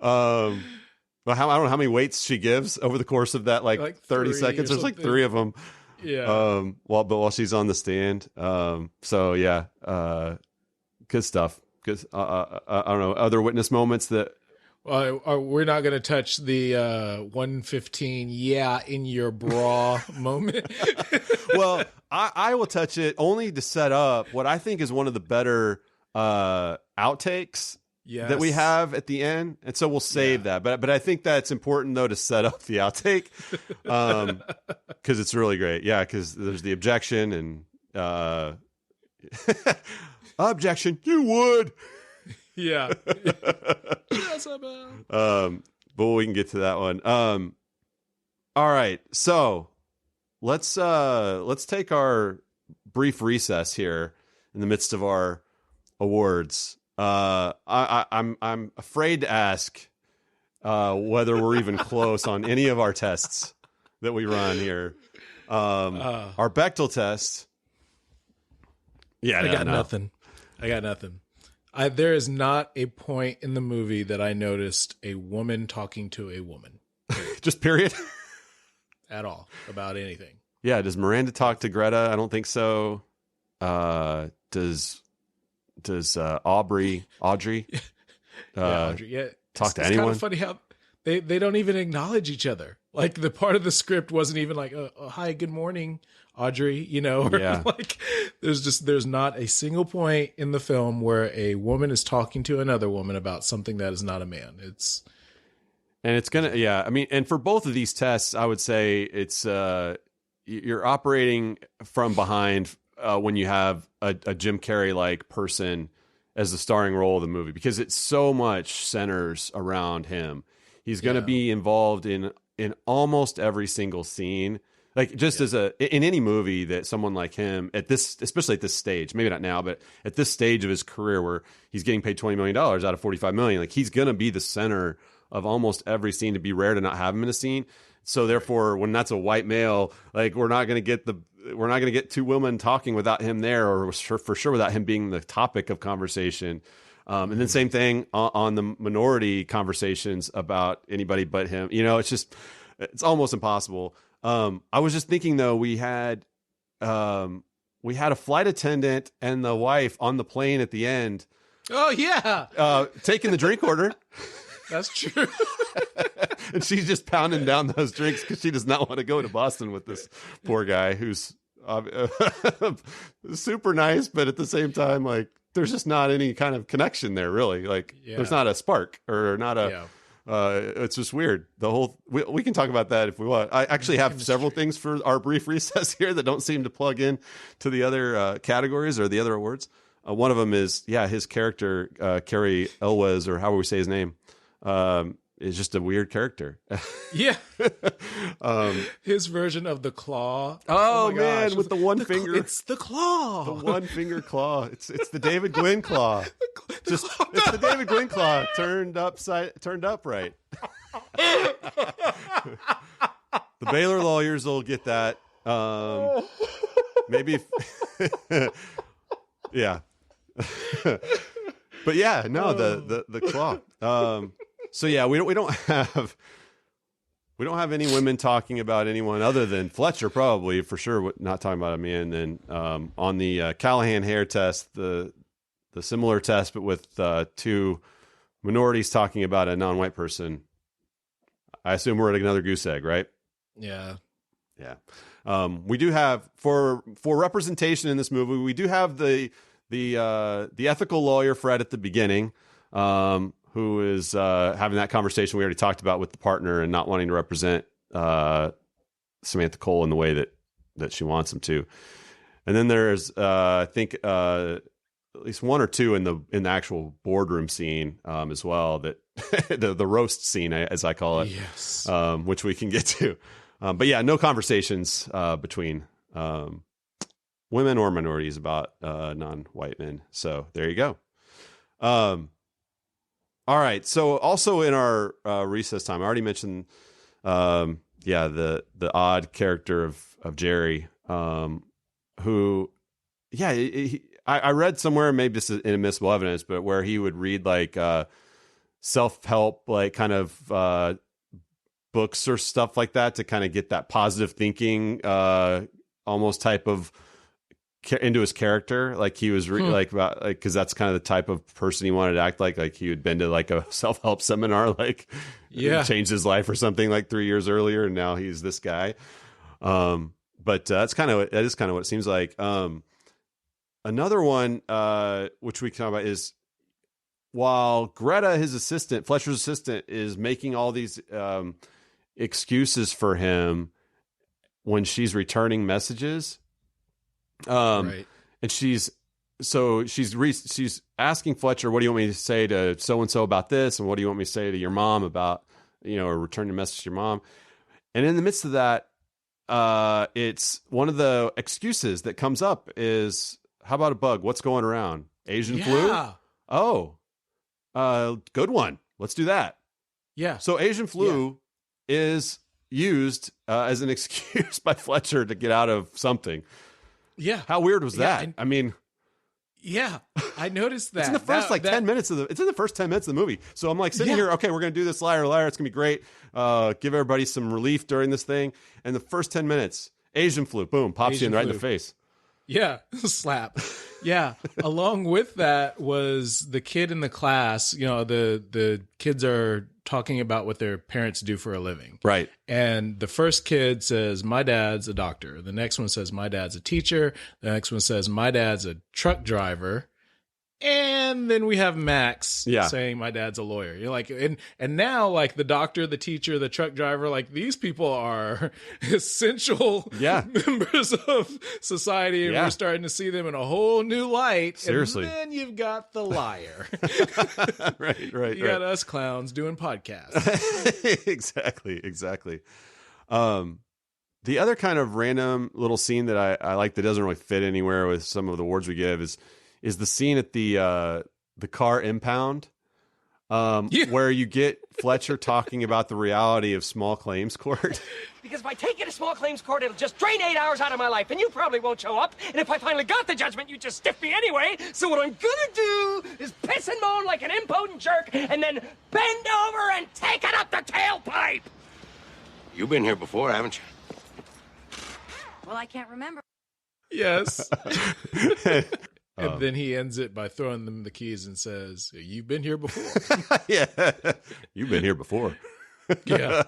Well, I don't know how many weights she gives over the course of that, like 30 seconds. There's like 3 of them. Yeah. While she's on the stand. So yeah, good stuff. Good. I don't know, other witness moments that. We're not going to touch the 115. Yeah, in your bra moment. Well, I will touch it only to set up what I think is one of the better outtakes. Yes. That we have at the end, and so we'll save that. But I think that's important though to set up the outtake, because it's really great. Yeah, because there's the objection and objection. You would, yeah. But we can get to that one. All right, so let's take our brief recess here in the midst of our awards. I'm afraid to ask whether we're even close on any of our tests that we run here. Our Bechdel test. Yeah, I got nothing. There is not a point in the movie that I noticed a woman talking to a woman. Just period. At all about anything. Yeah. Does Miranda talk to Greta? I don't think so. Does Audrey Audrey, talk to anyone? It's kind of funny how they don't even acknowledge each other. Like the part of the script wasn't even like, hi, good morning, Audrey, or like there's not a single point in the film where a woman is talking to another woman about something that is not a man. It's gonna, I mean, and for both of these tests, I would say it's you're operating from behind when you have a Jim Carrey like person as the starring role of the movie, because it so much centers around him. He's going to be involved in in almost every single scene. Like just in any movie that someone like him especially at this stage, maybe not now, but at this stage of his career where he's getting paid $20 million out of $45 million, like he's going to be the center of almost every scene. To be rare to not have him in a scene. So therefore, when that's a white male, like we're not going to get two women talking without him there, or for sure without him being the topic of conversation. And then same thing on the minority conversations about anybody but him. It's almost impossible. I was just thinking though, we had a flight attendant and the wife on the plane at the end. Oh yeah. Taking the drink order. That's true. And she's just pounding down those drinks because she does not want to go to Boston with this poor guy who's super nice, but at the same time, like there's just not any kind of connection there, really. Like there's not a spark or not a. It's just weird. We can talk about that if we want. I actually have several things for our brief recess here that don't seem to plug in to the other categories or the other awards. One of them is his character Cary Elwes, or however we say his name. Is just a weird character. Yeah. His version of the claw. Oh man, with the one finger. It's the claw. The one finger claw. It's the David Gwynn claw. It's the David Gwynn claw turned upright. The Baylor lawyers will get that. Maybe yeah. But yeah, no, the claw. So yeah, we don't have any women talking about anyone other than Fletcher, probably for sure. Not talking about me. And then on the Callahan Hare test, the similar test, but with two minorities talking about a non-white person. I assume we're at another goose egg, right? Yeah. We do have for representation in this movie. We do have the ethical lawyer Fred at the beginning. Who is having that conversation we already talked about with the partner and not wanting to represent Samantha Cole in the way that she wants him to. And then there's I think at least one or two in the actual boardroom scene as well, that the roast scene, as I call it, yes, which we can get to. But yeah, no conversations between women or minorities about non-white men. So there you go. All right. So also in our recess time, I already mentioned, the odd character of Jerry, who, I read somewhere, maybe this is inadmissible evidence, but where he would read like self-help, like kind of books or stuff like that to kind of get that positive thinking, almost type of into his character. Like he was because that's kind of the type of person he wanted to act like he had been to like a self-help seminar, like changed his life or something like 3 years earlier, and now he's this guy. But that is kind of what it seems like. Another one which we can talk about is, while Greta, his assistant, Fletcher's assistant, is making all these excuses for him when she's returning messages. Right. And she's asking Fletcher, what do you want me to say to so-and-so about this? And what do you want me to say to your mom about, or return your message to your mom? And in the midst of that, it's one of the excuses that comes up is, how about a bug? What's going around? Asian flu? Oh, good one. Let's do that. Yeah. So Asian flu is used as an excuse by Fletcher to get out of something. Yeah. How weird was that? I mean, yeah, I noticed that. It's in the first 10 minutes it's in the first 10 minutes of the movie. So I'm like sitting here, okay, we're going to do this liar. It's going to be great. Give everybody some relief during this thing. And the first 10 minutes, Asian flu, boom, pops you in right in the face. Yeah. Slap. Yeah. Along with that was the kid in the class, the kids are talking about what their parents do for a living. Right. And the first kid says, my dad's a doctor. The next one says, my dad's a teacher. The next one says, my dad's a truck driver. And then we have Max saying my dad's a lawyer. You're like, and now like the doctor, the teacher, the truck driver, like these people are essential members of society, and we're starting to see them in a whole new light. Seriously. And then you've got the liar. right. You got us clowns doing podcasts. Exactly. The other kind of random little scene that I like that doesn't really fit anywhere with some of the awards we give is the scene at the car impound, where you get Fletcher talking about the reality of small claims court. Because if I take you to small claims court, it'll just drain 8 hours out of my life, and you probably won't show up. And if I finally got the judgment, you just stiff me anyway. So what I'm gonna do is piss and moan like an impotent jerk, and then bend over and take it up the tailpipe. You've been here before, haven't you? Well, I can't remember. Yes. And then he ends it by throwing them the keys and says, "You've been here before." Yeah, you've been here before. Yeah.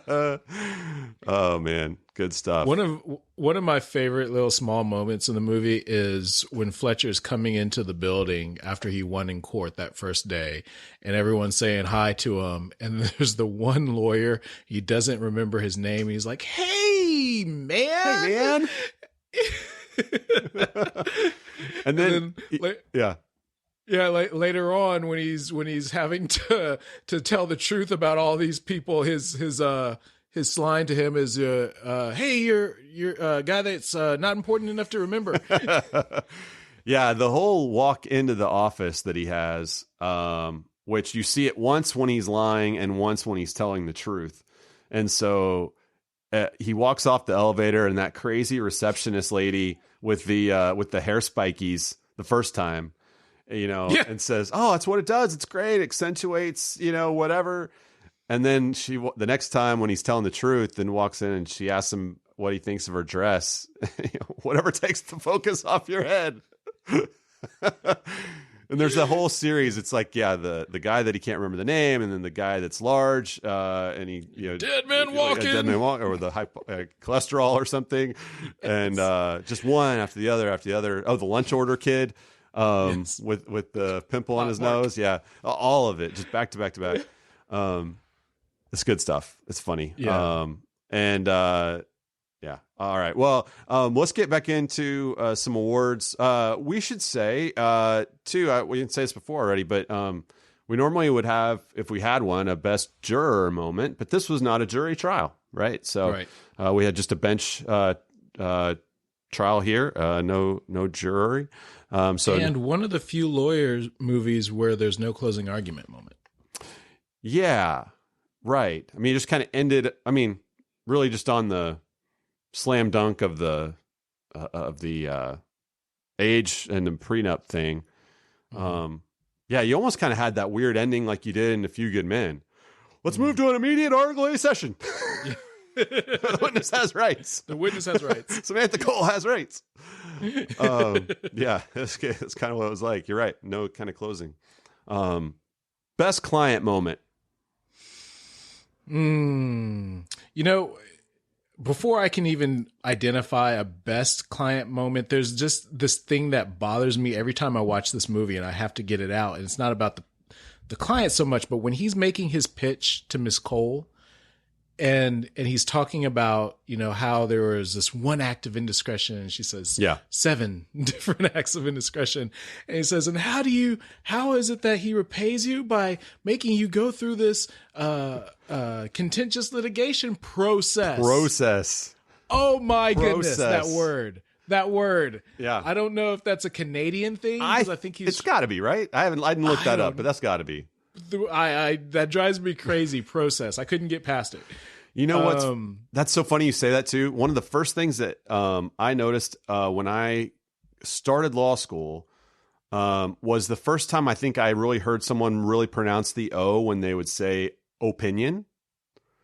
Oh man, good stuff. One of my favorite little small moments in the movie is when Fletcher's coming into the building after he won in court that first day, and everyone's saying hi to him, and there's the one lawyer, he doesn't remember his name. He's like, "Hey man." And then later on when he's having to tell the truth about all these people, his line to him is, "Hey, you're a guy that's not important enough to remember." Yeah, the whole walk into the office that he has, which you see it once when he's lying and once when he's telling the truth, and so he walks off the elevator, and that crazy receptionist lady with the hair spikies the first time, and says, "Oh, that's what it does. It's great. Accentuates, whatever." And then the next time when he's telling the truth, then walks in and she asks him what he thinks of her dress. Whatever takes the focus off your head. And there's a whole series. It's like, the guy that he can't remember the name, and then the guy that's large, and he, dead man walking, or the high cholesterol or something, and just one after the other. Oh, the lunch order kid, with the pimple on his nose. Yeah, all of it, just back to back to back. It's good stuff. It's funny. Yeah. Yeah. All right. Well, let's get back into some awards. We should say, too, we didn't say this before already, but we normally would have, if we had one, a best juror moment, but this was not a jury trial, right? So we had just a bench trial here, no jury. And one of the few lawyers movies where there's no closing argument moment. Yeah. Right. I mean, it just kind of ended, really just on the slam dunk of the age and the prenup thing. You almost kind of had that weird ending like you did in A Few Good Men. Let's move to an immediate Article A session. The witness has rights. Samantha Cole has rights. That's kind of what it was like. You're right. No kind of closing. Best client moment. Before I can even identify a best client moment, there's just this thing that bothers me every time I watch this movie, and I have to get it out. And it's not about the client so much, but when he's making his pitch to Miss Cole, and he's talking about, how there was this one act of indiscretion, and she says 7 different acts of indiscretion. And he says, and how is it that he repays you? By making you go through this contentious litigation process. Oh my goodness, that word. Yeah. I don't know if that's a Canadian thing. I think it's gotta be, right? I didn't look that up, but that's gotta be. That drives me crazy. Process. I couldn't get past it. You know that's so funny you say that too. One of the first things that I noticed when I started law school was the first time I think I really heard someone really pronounce the O when they would say opinion.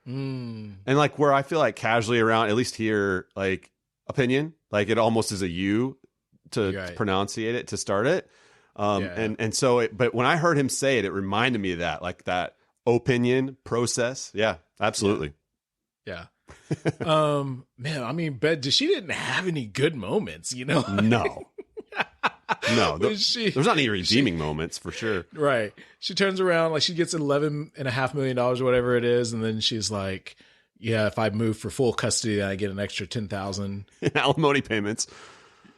And like where I feel like casually around, at least here, like opinion, like it almost is a U to pronunciate it, to start it. And so, but when I heard him say it, it reminded me of that, like that opinion process. Yeah, absolutely. Yeah. Man, I mean, but she didn't have any good moments, No. No, there's not any redeeming moments for sure. Right. She turns around, like she gets $11.5 million or whatever it is. And then she's like, yeah, if I move for full custody, then I get an extra $10,000 in alimony payments.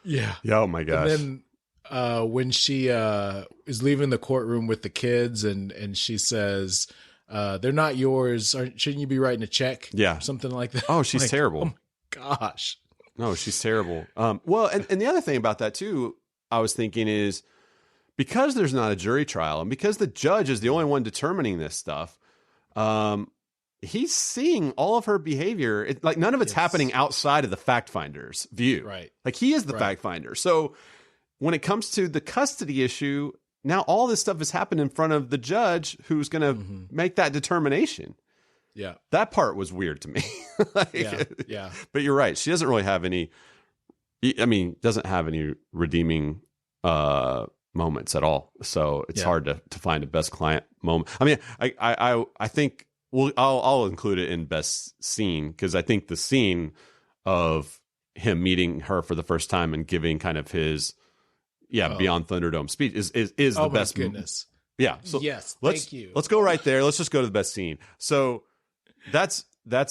Yeah. Yeah. Oh my gosh. And then when she is leaving the courtroom with the kids and she says, they're not yours. Shouldn't you be writing a check? Yeah. Or something like that. Oh, she's like, terrible. Oh my gosh. No, she's terrible. Well, and the other thing about that too, I was thinking is because there's not a jury trial and because the judge is the only one determining this stuff, he's seeing all of her behavior. Like none of it's happening outside of the fact finder's view. Right. Like he is the fact finder. So when it comes to the custody issue, now all this stuff has happened in front of the judge who's going to make that determination. Yeah. That part was weird to me. Yeah. But you're right. She doesn't really have any, doesn't have any redeeming moments at all. So it's hard to find a best client moment. I mean, I think I'll include it in best scene because I think the scene of him meeting her for the first time and giving kind of his Beyond Thunderdome speech is the best. Oh my goodness. Yeah. So yes. Thank you. Let's go right there. Let's just go to the best scene. So that's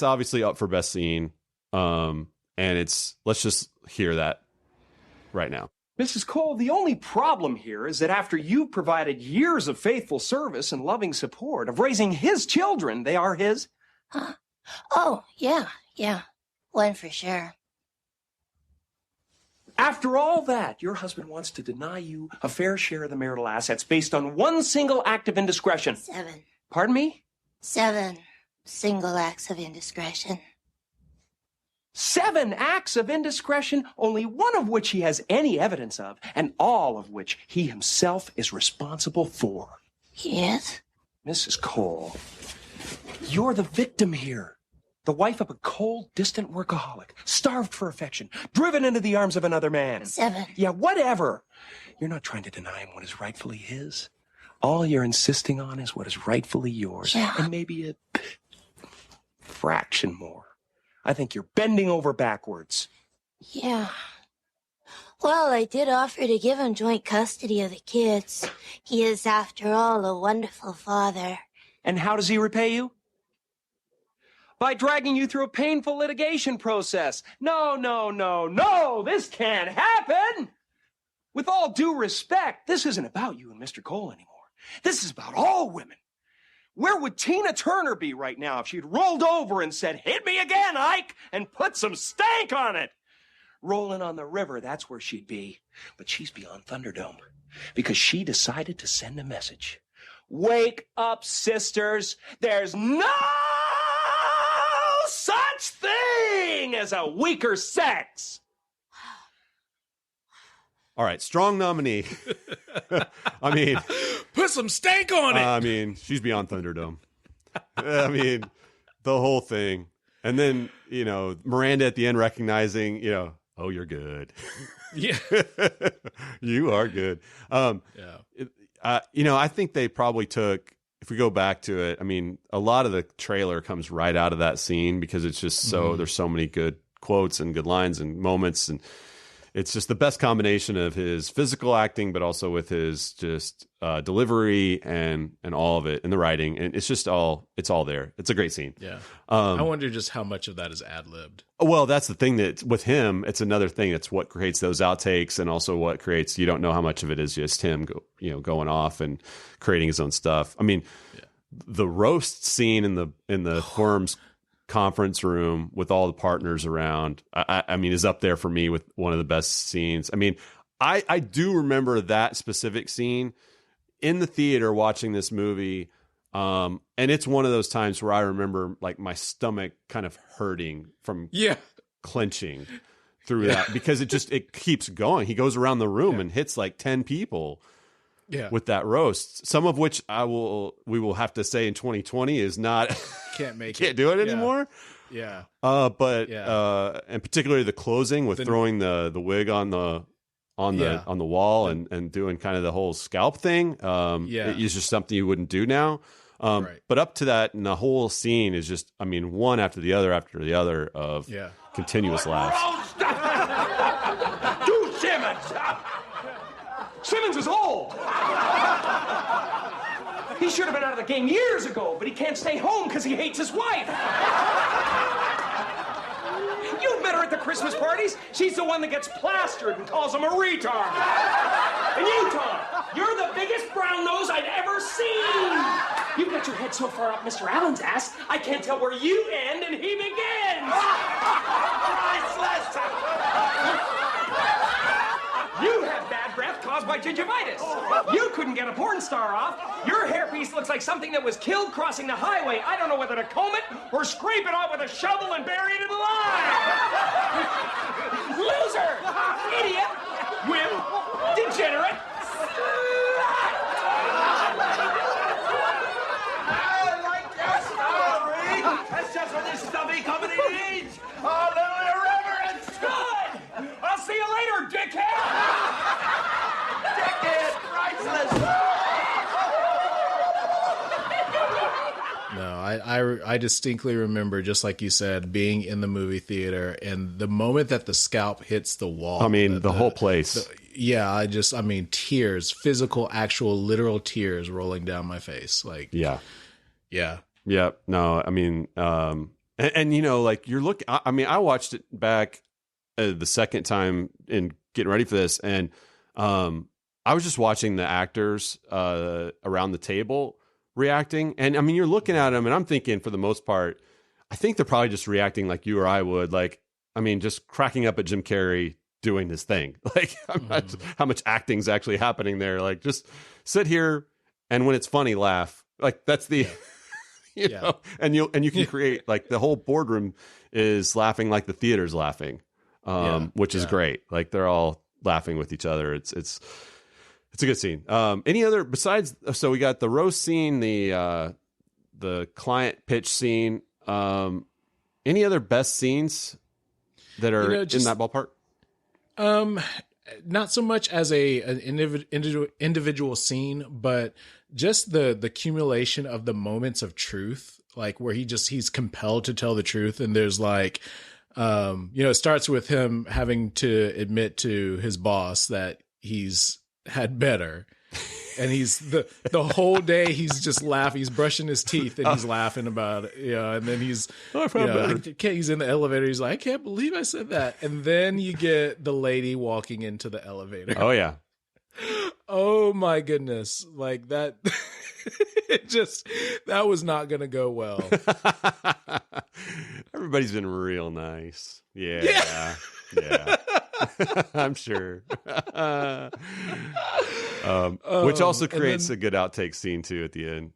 obviously up for best scene. And let's just hear that right now. Mrs. Cole, the only problem here is that after you provided years of faithful service and loving support of raising his children, they are his? Huh? Oh, yeah. One for sure. After all that, your husband wants to deny you a fair share of the marital assets based on one single act of indiscretion. 7. Pardon me? 7 single acts of indiscretion. 7 acts of indiscretion, only one of which he has any evidence of, and all of which he himself is responsible for. Yes? Mrs. Cole, you're the victim here. The wife of a cold, distant workaholic, starved for affection, driven into the arms of another man. 7. Yeah, whatever. You're not trying to deny him what is rightfully his. All you're insisting on is what is rightfully yours. Yeah. And maybe a fraction more. I think you're bending over backwards. Yeah. Well, I did offer to give him joint custody of the kids. He is, after all, a wonderful father. And how does he repay you? By dragging you through a painful litigation process. No, this can't happen. With all due respect, this isn't about you and Mr. Cole anymore. This is about all women. Where would Tina Turner be right now if she'd rolled over and said, "Hit me again, Ike," and put some stank on it? Rolling on the river, that's where she'd be. But she's beyond Thunderdome because she decided to send a message. Wake up, sisters. There's no such thing as a weaker sex. All right, strong nominee. I mean, put some stank on it. I mean, she's beyond Thunderdome. I mean, the whole thing. And then, Miranda at the end recognizing, oh, you're good. Yeah. You are good. I think they probably took, if we go back to it, I mean, a lot of the trailer comes right out of that scene because it's just there's so many good quotes and good lines and moments, and it's just the best combination of his physical acting, but also with his just delivery and all of it and the writing. And it's just it's all there. It's a great scene. Yeah. I wonder just how much of that is ad-libbed. Well, that's the thing that with him, it's another thing. It's what creates those outtakes and also what creates, you don't know how much of it is just him going off and creating his own stuff. I mean, the roast scene in the firm's conference room with all the partners around, I mean, is up there for me with one of the best scenes. I mean, I do remember that specific scene in the theater watching this movie. And it's one of those times where I remember like my stomach kind of hurting from clenching through that because it keeps going. He goes around the room and hits like 10 people with that roast, some of which we will have to say in 2020 is not can't do it anymore. Yeah. And particularly the closing with throwing the wig on the wall and doing kind of the whole scalp thing. It is just something you wouldn't do now. But up to that, and the whole scene is just, I mean, one after the other of continuous laughs. Do Simmons! should have been out of the game years ago, but he can't stay home because he hates his wife. You've met her at the Christmas parties. She's the one that gets plastered and calls him a retard. And you, Tom, you're the biggest brown nose I've ever seen. You've got your head so far up Mr. Allen's ass, I can't tell where you end and he begins. You have bad breath caused by gingivitis. You couldn't get a porn star off. Your hairpiece looks like something that was killed crossing the highway. I don't know whether to comb it or scrape it off with a shovel and bury it in the line. Loser! Idiot! Wimp! Degenerate! I like your style, Reed. That's just what this stuffy company needs. A little irreverence. Good! I'll see you later, dickhead! Dickhead, priceless. No, I distinctly remember, just like you said, being in the movie theater and the moment that the scalp hits the wall. I mean, the whole place. Tears, physical, actual, literal tears rolling down my face. Like, yeah. No, I mean, and you know, like you're looking, I mean, I watched it back the second time in getting ready for this. And, I was just watching the actors, around the table reacting. And I mean, you're looking at them and I'm thinking for the most part, I think they're probably just reacting like you or I would, like, I mean, just cracking up at Jim Carrey doing his thing. Like how much acting's actually happening there. Like just sit here and when it's funny, laugh. Like that's the, you know, and you can create like the whole boardroom is laughing like the theater's laughing, which is great. Like they're all laughing with each other. It's a good scene. Any other besides? So we got the roast scene, the client pitch scene. Any other best scenes that are in that ballpark? Not so much as an individual scene, but just the accumulation of the moments of truth, like where he's compelled to tell the truth. And there's like, it starts with him having to admit to his boss that he's had better. And he's the whole day he's just laughing. He's brushing his teeth and he's laughing about it. Yeah, and then he's he's in the elevator. He's like, I can't believe I said that. And then you get the lady walking into the elevator. Oh yeah. Oh my goodness! Like that. That was not going to go well. Everybody's been real nice. Yeah. I'm sure. Which also creates a good outtake scene too at the end.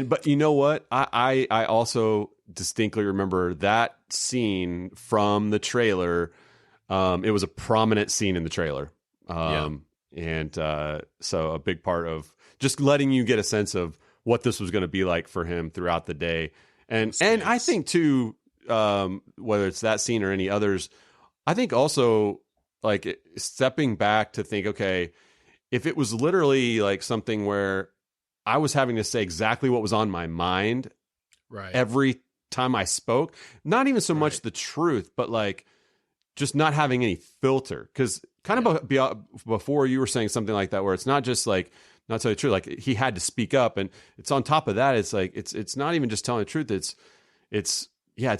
But you know what? I also distinctly remember that scene from the trailer. It was a prominent scene in the trailer. So a big part of just letting you get a sense of what this was going to be like for him throughout the day. And I think too, whether it's that scene or any others, I think also like stepping back to think, okay, if it was literally like something where I was having to say exactly what was on my mind every time I spoke, not even so much the truth, but like just not having any filter. Because kind of before you were saying something like that, where it's not just like, not telling the truth, like he had to speak up, and it's on top of that. It's like, it's not even just telling the truth. It's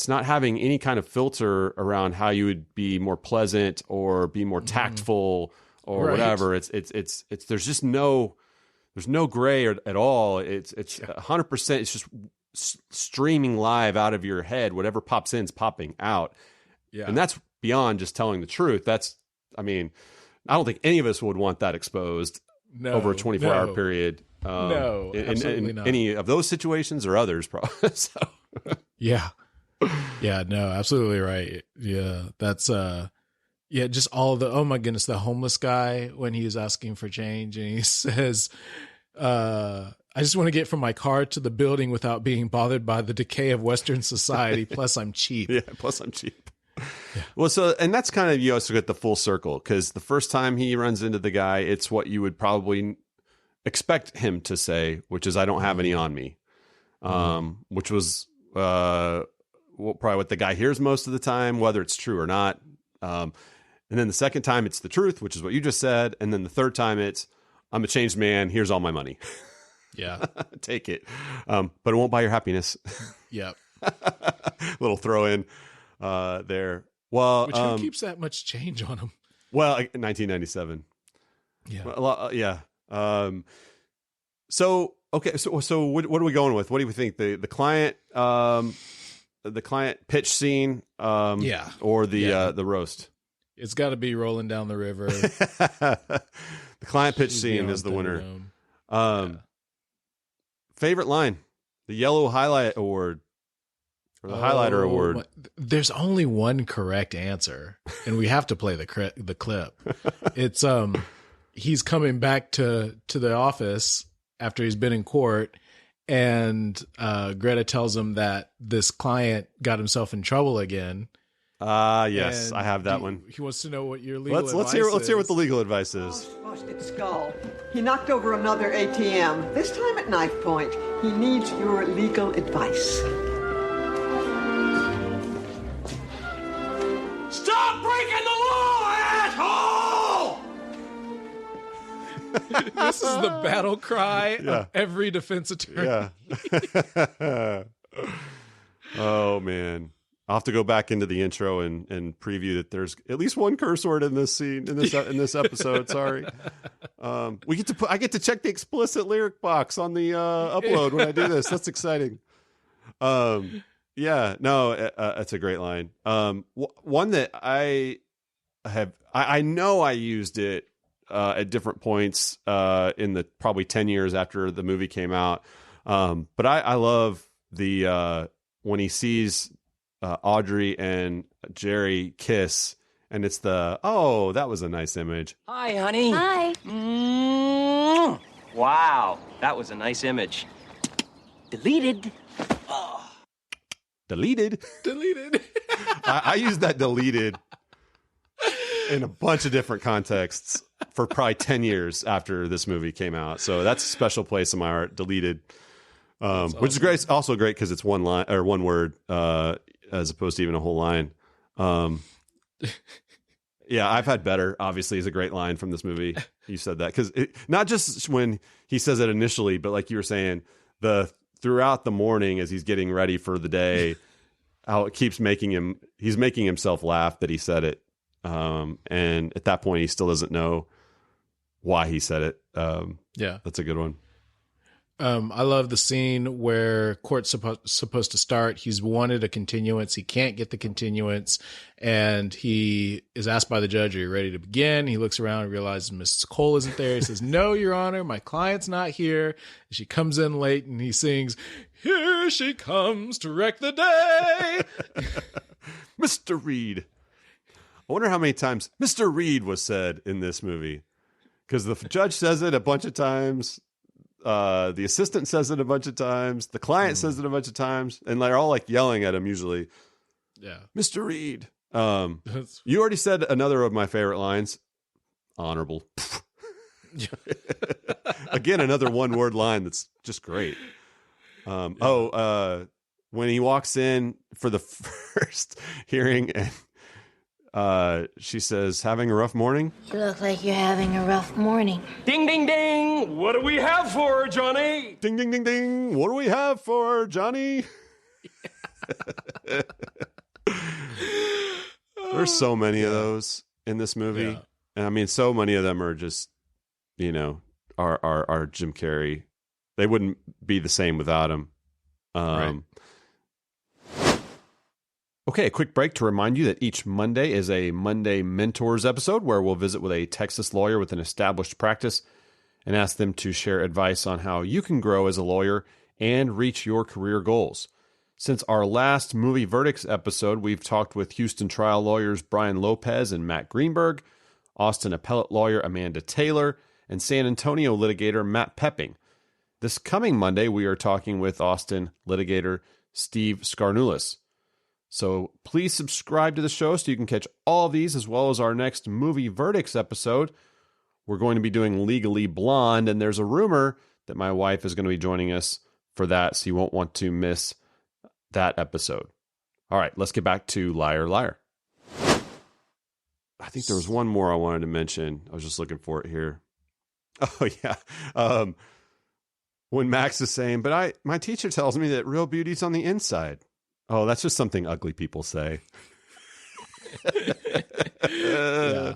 not having any kind of filter around how you would be more pleasant or be more tactful or whatever. It's there's just there's no gray at all. It's 100%. It's just streaming live out of your head. Whatever pops in is popping out. Yeah. And that's beyond just telling the truth. I don't think any of us would want that exposed over a 24-hour period. Absolutely not. Any of those situations or others, probably. So. Yeah, no, absolutely right. Yeah, that's just all the, oh my goodness, the homeless guy when he was asking for change and he says, I just want to get from my car to the building without being bothered by the decay of Western society. Plus I'm cheap. Plus I'm cheap. Yeah. Well, so, and that's kind of, you also get the full circle, because the first time he runs into the guy, it's what you would probably expect him to say, which is, I don't have any on me. Which was, probably what the guy hears most of the time, whether it's true or not. And then the second time it's the truth, which is what you just said. And then the third time it's, I'm a changed man. Here's all my money. Yeah. Take it. But it won't buy your happiness. Yep. Little throw in there. Well, Which who keeps that much change on him? Well, 1997. Yeah. Yeah. So okay. So what are we going with? What do we think? The client pitch scene. Or the roast. It's got to be rolling down the river. The client pitch scene is the winner. Favorite line, the yellow highlight award, or the highlighter award. There's only one correct answer, and we have to play the clip. It's he's coming back to the office after he's been in court, and Greta tells him that this client got himself in trouble again. Yes, and I have that one. He wants to know what your legal advice let's hear what the legal advice is. Busted skull. He knocked over another ATM, this time at knife point. He needs your legal advice. Stop breaking the law, asshole! This is the battle cry of every defense attorney. Yeah. Oh man. I'll have to go back into the intro and preview that there's at least one curse word in this scene in this episode. Sorry. I get to check the explicit lyric box on the upload when I do this. That's exciting. Yeah, no, it's a great line. One that I know I used it at different points in the probably 10 years after the movie came out. But I love the when he sees Audrey and Jerry kiss, and it's that was a nice image. Hi, honey. Hi. Wow, that was a nice image. Deleted. Deleted. I used that deleted in a bunch of different contexts for probably 10 years after this movie came out. So that's a special place in my heart. Deleted. Which is great. Also great because it's one line or one word, as opposed to even a whole line. Yeah, I've had better. Obviously, is a great line from this movie. You said that because not just when he says it initially, but like you were saying, throughout the morning as he's getting ready for the day, how it keeps he's making himself laugh that he said it. And at that point, he still doesn't know why he said it. Yeah, that's a good one. I love the scene where court's supposed to start. He's wanted a continuance. He can't get the continuance. And he is asked by the judge, are you ready to begin? He looks around and realizes Mrs. Cole isn't there. He says, no, Your Honor, my client's not here. And she comes in late and he sings, here she comes to wreck the day. Mr. Reed. I wonder how many times Mr. Reed was said in this movie. Because the judge says it a bunch of times. The assistant says it a bunch of times. The client says it a bunch of times, and they're all like yelling at him usually. Yeah, Mr. Reed. You already said another of my favorite lines. Honorable. Again, another one-word line that's just great. When he walks in for the first hearing and she says, having a rough morning? You look like you're having a rough morning. Ding, ding, ding. What do we have for her, Johnny? Ding, ding, ding, ding. What do we have for her, Johnny? There's so many of those in this movie. Yeah. And I mean, so many of them are just, are Jim Carrey. They wouldn't be the same without him. Right. Okay, a quick break to remind you that each Monday is a Monday Mentors episode where we'll visit with a Texas lawyer with an established practice and ask them to share advice on how you can grow as a lawyer and reach your career goals. Since our last Movie Verdicts episode, we've talked with Houston trial lawyers Brian Lopez and Matt Greenberg, Austin appellate lawyer Amanda Taylor, and San Antonio litigator Matt Pepping. This coming Monday, we are talking with Austin litigator Steve Scarnulis. So please subscribe to the show so you can catch all of these as well as our next Movie Verdicts episode. We're going to be doing Legally Blonde, and there's a rumor that my wife is going to be joining us for that, so you won't want to miss that episode. All right, let's get back to Liar, Liar. I think there was one more I wanted to mention. I was just looking for it here. Oh, yeah. when Max is saying, but my teacher tells me that real beauty's on the inside. Oh, that's just something ugly people say. Yeah.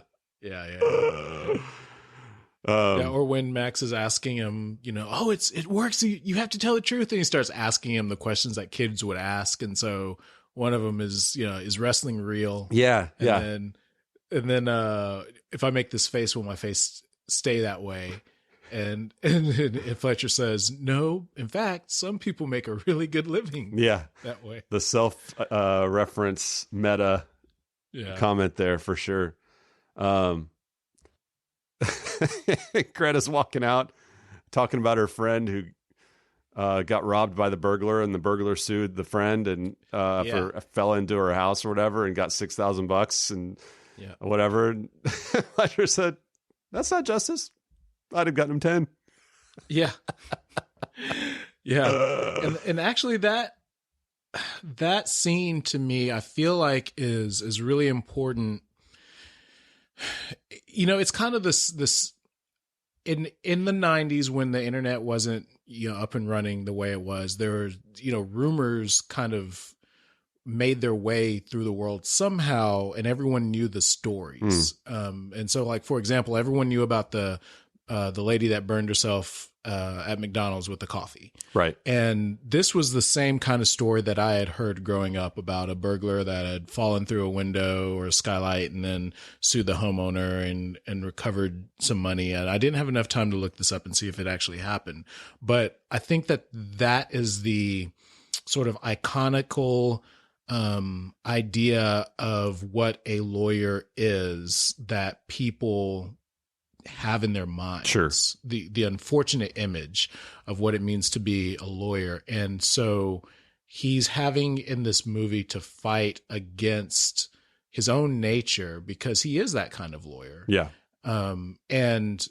Yeah, or when Max is asking him, oh, it works. You have to tell the truth. And he starts asking him the questions that kids would ask. And so one of them is wrestling real? Yeah. And then if I make this face, will my face stay that way? And Fletcher says, no, in fact, some people make a really good living that way. The self-reference meta comment there for sure. Greta's walking out talking about her friend who got robbed by the burglar, and the burglar sued the friend and fell into her house or whatever and got $6,000 and whatever. And Fletcher said, that's not justice. I'd have gotten him 10. Yeah. Yeah. And actually that scene to me, I feel like is really important. It's kind of this in the 90s when the internet wasn't, up and running the way it was, there were, rumors kind of made their way through the world somehow, and everyone knew the stories. And so, like, for example, everyone knew about the lady that burned herself at McDonald's with the coffee. Right. And this was the same kind of story that I had heard growing up about a burglar that had fallen through a window or a skylight and then sued the homeowner and recovered some money. And I didn't have enough time to look this up and see if it actually happened. But I think that is the sort of iconical idea of what a lawyer is that people have in their minds. Sure. The unfortunate image of what it means to be a lawyer. And so he's having in this movie to fight against his own nature because he is that kind of lawyer. Yeah. And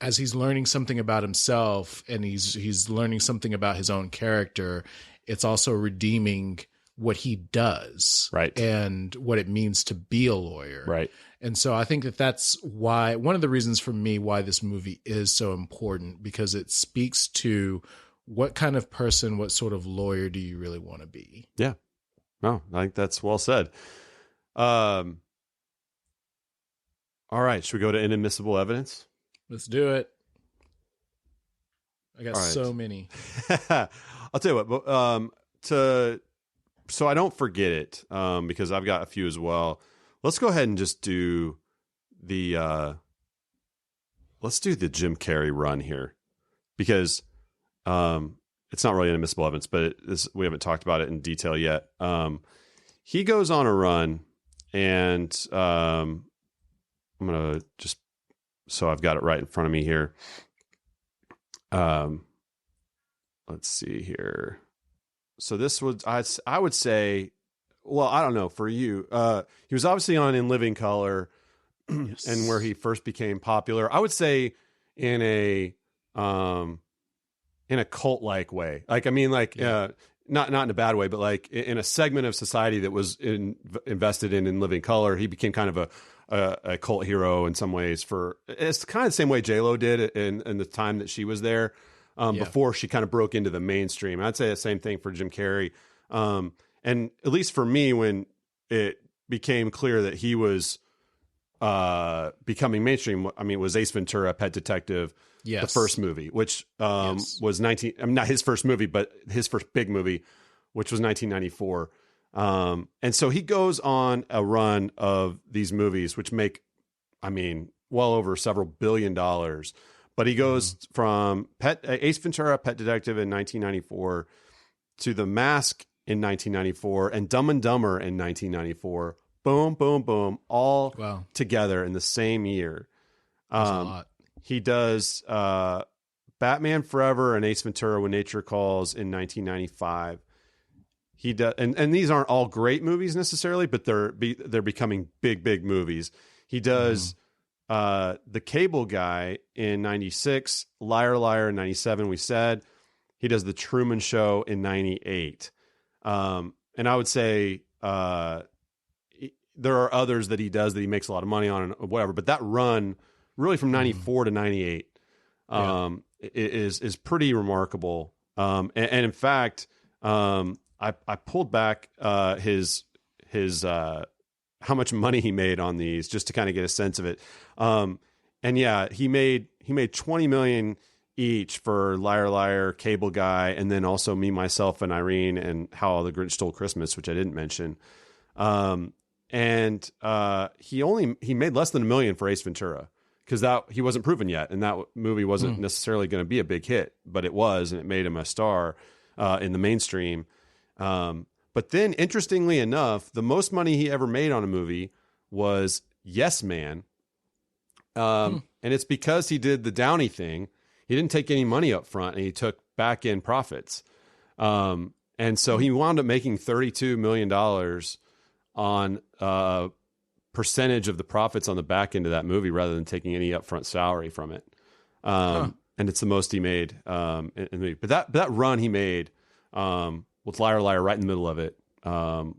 as he's learning something about himself and he's learning something about his own character, it's also redeeming what he does. Right. And what it means to be a lawyer. Right. And so I think that's why one of the reasons for me why this movie is so important, because it speaks to what kind of person, what sort of lawyer do you really want to be? Yeah. No, I think that's well said. All right. Should we go to inadmissible evidence? Let's do it. I got All right. so many. I'll tell you what, so I don't forget it, because I've got a few as well. Let's go ahead and just do the Jim Carrey run here, because it's not really inadmissible evidence, but we haven't talked about it in detail yet. He goes on a run, and I'm going to just, so I've got it right in front of me here. Let's see here. So this was, I would say, well, I don't know for you. He was obviously on In Living Color, yes. And where he first became popular. I would say in a cult like way. Like, I mean, like, not in a bad way, but like in a segment of society that was invested in Living Color, he became kind of a cult hero in some ways. It's kind of the same way J-Lo did in the time that she was there. Before she kind of broke into the mainstream. I'd say the same thing for Jim Carrey. And at least for me, when it became clear that he was becoming mainstream, I mean, it was Ace Ventura, Pet Detective, the first movie, which was not his first movie, but his first big movie, which was 1994. And so he goes on a run of these movies, which make, I mean, well over several $1 billion. But he goes from Ace Ventura, Pet Detective in 1994 to The Mask in 1994 and Dumb and Dumber in 1994. Boom, boom, boom, all together in the same year. That's a lot. He does Batman Forever and Ace Ventura When Nature Calls in 1995. He does, and these aren't all great movies necessarily, but they're becoming big movies. He does. The Cable Guy in 96, Liar Liar in 97, we said. He does The Truman Show in 98. And I would say there are others that he does that he makes a lot of money on and whatever, but that run really from 94 to 98 is pretty remarkable. And in fact, I pulled back his how much money he made on these just to kind of get a sense of it. And yeah, he made 20 million each for Liar Liar, Cable Guy, and then also Me, Myself, and Irene, and How the Grinch Stole Christmas, which I didn't mention. And he made less than $1 million for Ace Ventura, because he wasn't proven yet, and that movie wasn't necessarily going to be a big hit, but it was, and it made him a star in the mainstream. But then, interestingly enough, the most money he ever made on a movie was Yes Man, and it's because he did the Downey thing. He didn't take any money up front, and he took back end profits. And so he wound up making $32 million on a percentage of the profits on the back end of that movie rather than taking any upfront salary from it. And it's the most he made in the movie. But that run he made with Liar Liar right in the middle of it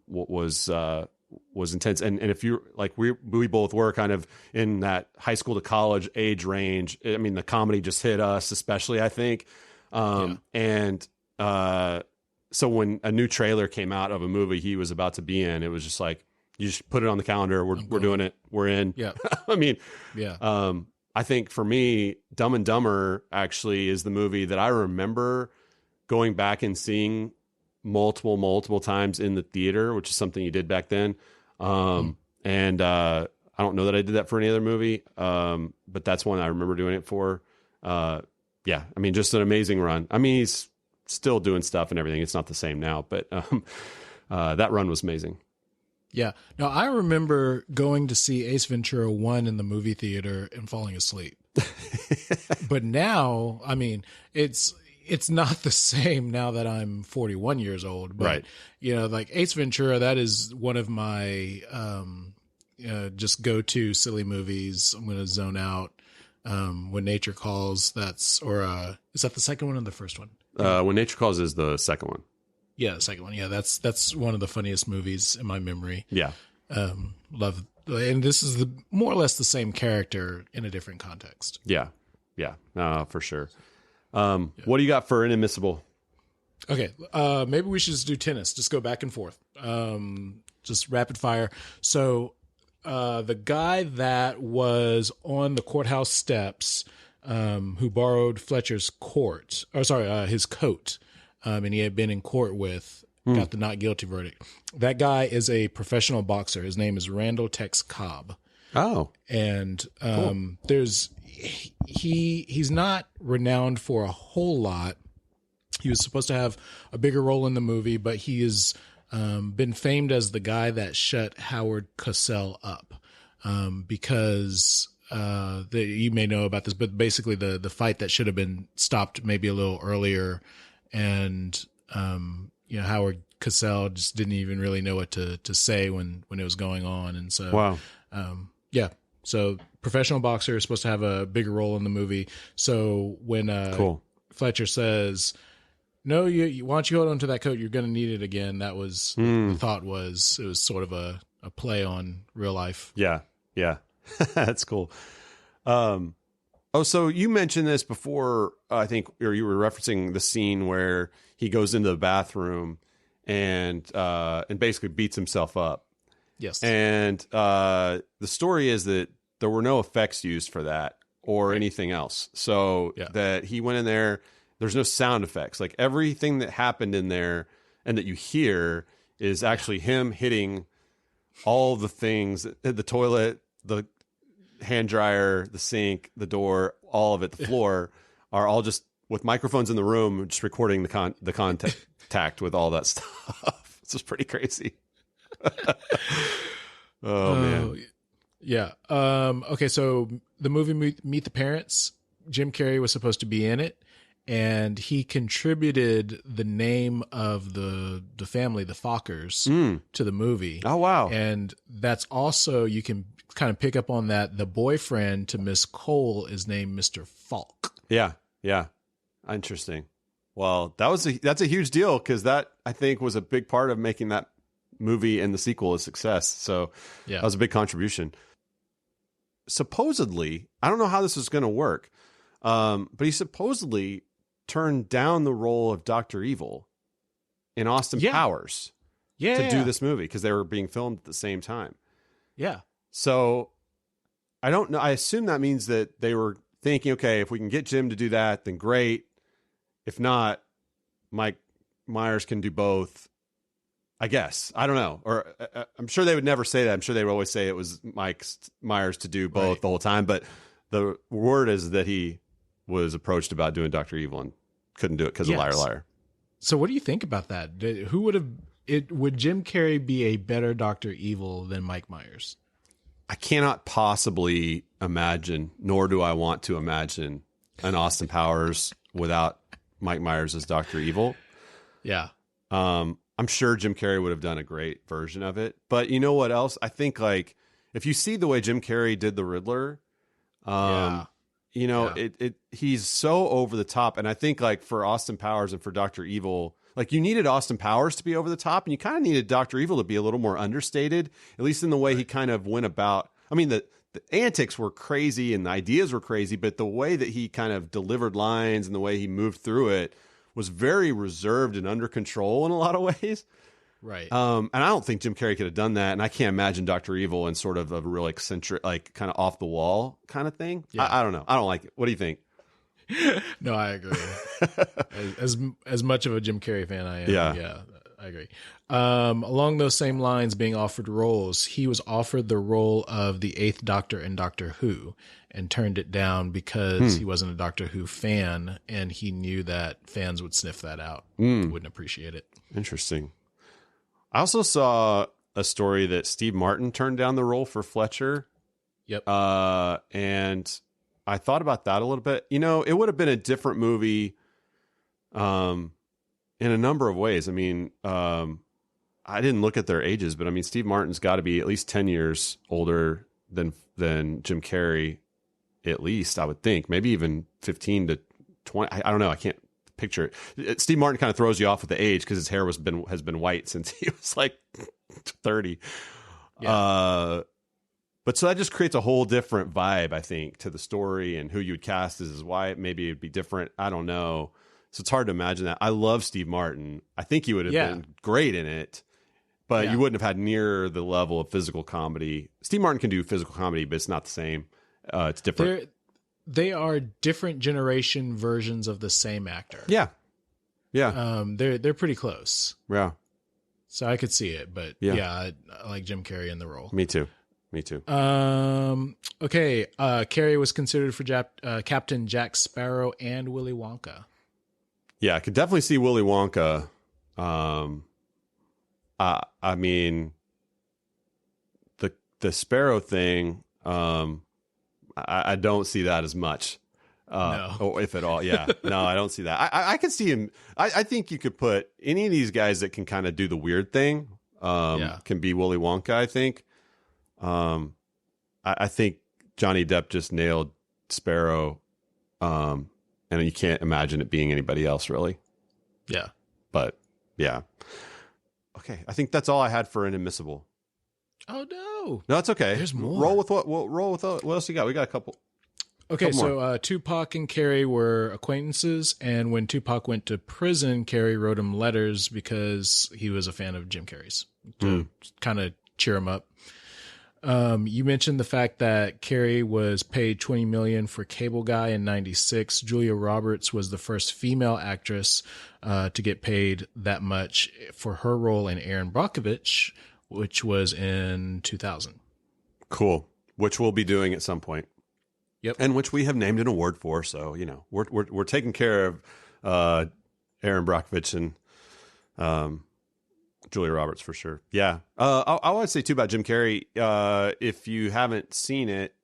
was intense. And if you like, we both were kind of in that high school to college age range. I mean, the comedy just hit us, especially, I think. And so when a new trailer came out of a movie he was about to be in, it was just like, you just put it on the calendar. We're doing it. We're in. Yeah. I mean, I think for me, Dumb and Dumber actually is the movie that I remember going back and seeing multiple times in the theater, which is something you did back then. And I don't know that I did that for any other movie. But that's one I remember doing it for. I mean, just an amazing run. I mean, he's still doing stuff and everything. It's not the same now, but that run was amazing. Yeah. No, I remember going to see Ace Ventura 1 in the movie theater and falling asleep. But now, I mean, it's not the same now that I'm 41 years old. But, right. You know, like Ace Ventura, that is one of my just go-to silly movies. I'm going to zone out. When Nature Calls, is that the second one or the first one? When Nature Calls is the second one. Yeah, the second one. Yeah, that's one of the funniest movies in my memory. Yeah. Love, and this is more or less the same character in a different context. Yeah. For sure. What do you got for Inadmissible? Okay, maybe we should just do tennis. Just go back and forth. Just rapid fire. So the guy that was on the courthouse steps, who borrowed Fletcher's his coat, and he had been in court with, got the not guilty verdict. That guy is a professional boxer. His name is Randall Tex Cobb. Oh. And he's not renowned for a whole lot. He was supposed to have a bigger role in the movie, but he has been famed as the guy that shut Howard Cosell up, because you may know about this, but basically the fight that should have been stopped maybe a little earlier, and Howard Cosell just didn't even really know what to say when it was going on, and so wow. So professional boxer is supposed to have a bigger role in the movie. So when Fletcher says, "No, why don't you hold on to that coat? You're going to need it again." That was the thought. It was sort of a play on real life. Yeah. That's cool. So you mentioned this before, I think, or you were referencing the scene where he goes into the bathroom and basically beats himself up. Yes. And the story is that there were no effects used for that or anything else. So that he went in there, there's no sound effects. Like everything that happened in there and that you hear is actually him hitting all the things, the toilet, the hand dryer, the sink, the door, all of it, the floor, are all just with microphones in the room, just recording the contact with all that stuff. It's just pretty crazy. Oh man. Yeah. Okay. So the movie Meet the Parents, Jim Carrey was supposed to be in it, and he contributed the name of the family, the Fockers, to the movie. Oh, wow. And that's also, you can kind of pick up on that. The boyfriend to Miss Cole is named Mr. Falk. Yeah. Interesting. Well, that's a huge deal, because that, I think, was a big part of making that movie and the sequel a success. So that was a big contribution. Supposedly, I don't know how this is going to work, But he supposedly turned down the role of Dr. Evil in Austin Powers to do this movie because they were being filmed at the same time. Yeah. So I don't know. I assume that means that they were thinking, okay, if we can get Jim to do that, then great. If not, Mike Myers can do both. I guess. I don't know. Or I'm sure they would never say that. I'm sure they would always say it was Mike Myers to do both the whole time. But the word is that he was approached about doing Dr. Evil and couldn't do it because of Liar Liar. So what do you think about that? Who would have it? Would Jim Carrey be a better Dr. Evil than Mike Myers? I cannot possibly imagine, nor do I want to imagine, an Austin Powers without Mike Myers as Dr. Evil. Yeah. I'm sure Jim Carrey would have done a great version of it. But you know what else? I think like if you see the way Jim Carrey did the Riddler, he's so over the top. And I think like for Austin Powers and for Dr. Evil, like you needed Austin Powers to be over the top and you kind of needed Dr. Evil to be a little more understated, at least in the way he kind of went about. I mean, the antics were crazy and the ideas were crazy, but the way that he kind of delivered lines and the way he moved through it was very reserved and under control in a lot of ways. Right. And I don't think Jim Carrey could have done that. And I can't imagine Dr. Evil in sort of a real eccentric, like kind of off the wall kind of thing. Yeah. I don't know. I don't like it. What do you think? No, I agree. as much of a Jim Carrey fan I am. Yeah, I agree. Along those same lines, being offered roles, he was offered the role of the Eighth Doctor in Doctor Who and turned it down because he wasn't a Doctor Who fan and he knew that fans would sniff that out, wouldn't appreciate it. Interesting. I also saw a story that Steve Martin turned down the role for Fletcher. Yep. And I thought about that a little bit. You know, it would have been a different movie in a number of ways. I mean, I didn't look at their ages, but I mean, Steve Martin's got to be at least 10 years older than Jim Carrey, at least, I would think. Maybe even 15 to 20. I don't know. I can't picture it. Steve Martin kind of throws you off with the age because his hair has been white since he was like 30. Yeah. But so that just creates a whole different vibe, I think, to the story and who you would cast as his wife. Maybe it'd be different. I don't know. So it's hard to imagine that. I love Steve Martin. I think he would have been great in it, but you wouldn't have had near the level of physical comedy. Steve Martin can do physical comedy, but it's not the same. It's different. They are different generation versions of the same actor. Yeah. Yeah. They're pretty close. Yeah. So I could see it, but I like Jim Carrey in the role. Me too. Okay. Carrey was considered for Captain Jack Sparrow and Willy Wonka. Yeah, I could definitely see Willy Wonka. I mean, the Sparrow thing, I don't see that as much. No. Or if at all. Yeah. No, I don't see that. I can see him. I think you could put any of these guys that can kind of do the weird thing, can be Willy Wonka, I think. I think Johnny Depp just nailed Sparrow. And you can't imagine it being anybody else, really. Yeah. But, yeah. Okay, I think that's all I had for Inadmissible. Oh, no. No, it's okay. There's more. Roll with what else you got? We got a couple. Okay, so Tupac and Carrey were acquaintances, and when Tupac went to prison, Carrey wrote him letters because he was a fan of Jim Carrey's to kind of cheer him up. You mentioned the fact that Carrey was paid $20 million for Cable Guy in '96. Julia Roberts was the first female actress to get paid that much for her role in Erin Brockovich, which was in 2000. Cool. Which we'll be doing at some point. Yep. And which we have named an award for. So, you know, we're taking care of Erin Brockovich and Julia Roberts for sure. Yeah. I want to say too about Jim Carrey. If you haven't seen it,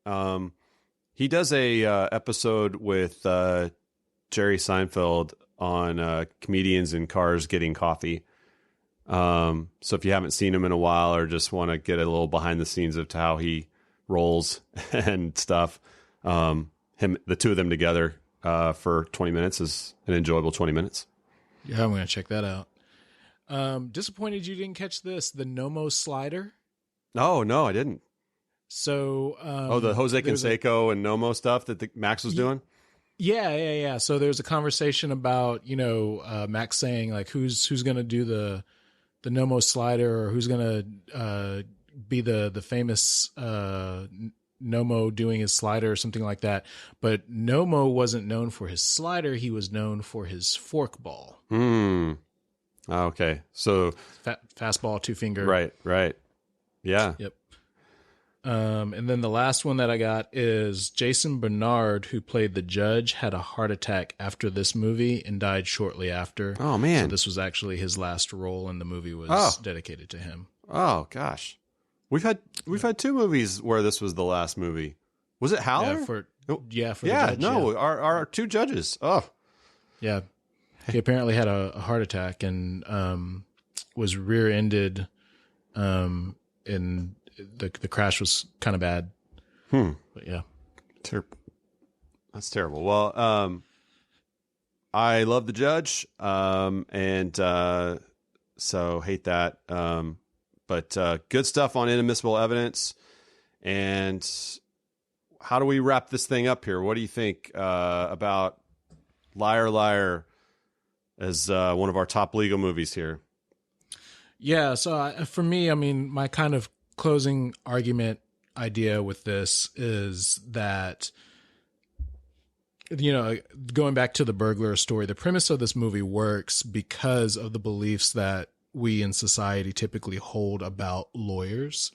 he does a episode with Jerry Seinfeld on comedians in cars getting coffee. So if you haven't seen him in a while or just want to get a little behind the scenes of how he rolls and stuff, the two of them together for 20 minutes is an enjoyable 20 minutes. Yeah, I'm going to check that out. Disappointed you didn't catch this, the Nomo slider. Oh, no, I didn't. So, the Jose Canseco and Nomo stuff that Max was doing. Yeah. So there's a conversation about, Max saying like, who's going to do the Nomo slider, or who's going to be the famous Nomo doing his slider or something like that. But Nomo wasn't known for his slider. He was known for his forkball. Okay. So fastball, 2-finger. Right. Yeah. Yep. And then the last one that I got is Jason Bernard, who played the judge, had a heart attack after this movie and died shortly after. Oh, man. So this was actually his last role, and the movie was dedicated to him. Oh, gosh. We've had 2 movies where this was the last movie. Was it Howler? Yeah, for the judge, our 2 judges. Oh. Yeah. He apparently had a heart attack and was rear-ended, and the crash was kind of bad. But yeah. That's terrible. Well, I love the judge, and so hate that. But good stuff on inadmissible evidence. And how do we wrap this thing up here? What do you think about Liar Liar as one of our top legal movies here? Yeah, so for me, I mean, my kind of closing argument idea with this is that, going back to the burglar story, the premise of this movie works because of the beliefs that we in society typically hold about lawyers.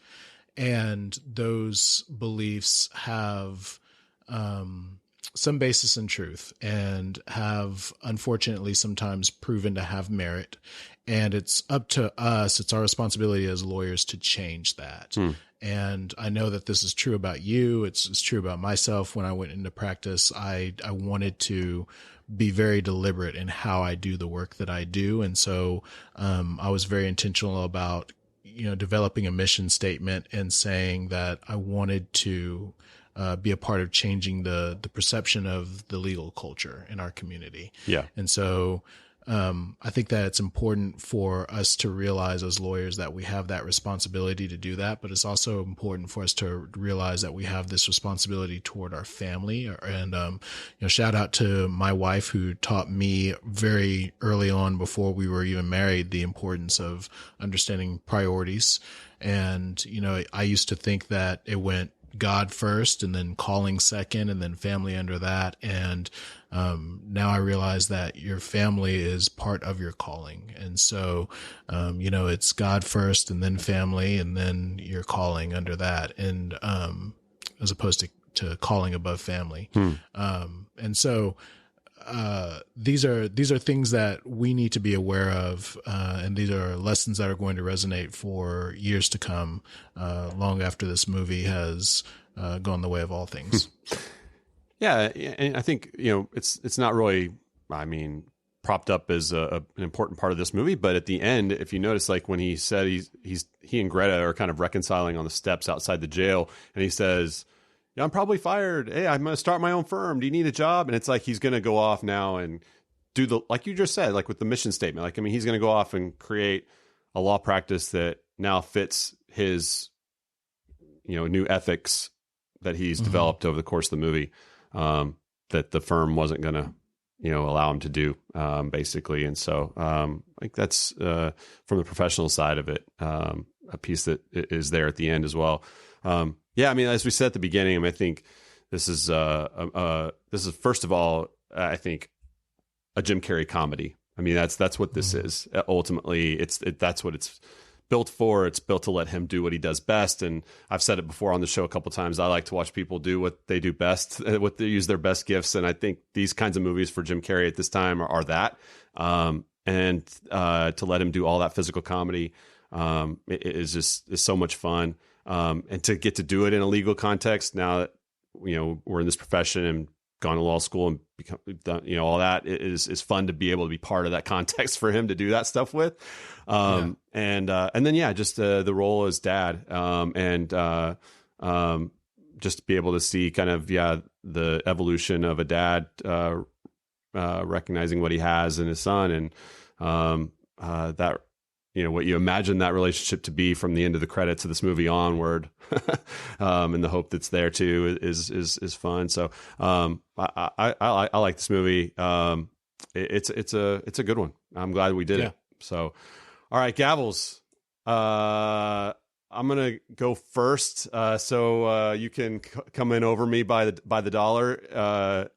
And those beliefs have some basis in truth and have, unfortunately, sometimes proven to have merit. And it's up to us, it's our responsibility as lawyers to change that. And I know that this is true about you. It's true about myself. When I went into practice, I wanted to be very deliberate in how I do the work that I do. And so I was very intentional about, developing a mission statement and saying that I wanted to be a part of changing the perception of the legal culture in our community. Yeah. And so I think that it's important for us to realize as lawyers that we have that responsibility to do that, but it's also important for us to realize that we have this responsibility toward our family. And, shout out to my wife, who taught me very early on, before we were even married, the importance of understanding priorities. And, I used to think that it went God first and then calling second and then family under that. And now I realize that your family is part of your calling. And so, it's God first and then family and then your calling under that. And as opposed to calling above family. And so these are things that we need to be aware of. And these are lessons that are going to resonate for years to come, long after this movie has gone the way of all things. Yeah. And I think, it's not really, propped up as an important part of this movie, but at the end, if you notice, like when he said he and Greta are kind of reconciling on the steps outside the jail, and he says, "Yeah, I'm probably fired. Hey, I'm going to start my own firm. Do you need a job?" And it's like he's going to go off now and do like you just said, like with the mission statement. He's going to go off and create a law practice that now fits his, new ethics that he's developed over the course of the movie, that the firm wasn't going to, allow him to do, basically. And so, that's from the professional side of it, a piece that is there at the end as well. Yeah, as we said at the beginning, I think this is first of all, I think, a Jim Carrey comedy. That's what this is. Ultimately, that's what it's built for. It's built to let him do what he does best. And I've said it before on the show a couple of times. I like to watch people do what they do best, what they use their best gifts. And I think these kinds of movies for Jim Carrey at this time are that. And to let him do all that physical comedy, it is so much fun. And to get to do it in a legal context, now that, we're in this profession and gone to law school and become, all that is fun to be able to be part of that context for him to do that stuff with. And then, just the role as dad, and just to be able to see kind of, the evolution of a dad, recognizing what he has in his son. And, that what you imagine that relationship to be from the end of the credits of this movie onward, and the hope that's there too is fun. So I like this movie. It's a good one. I'm glad we did it. So, all right, Gavels. I'm gonna go first, so you can come in over me by the dollar,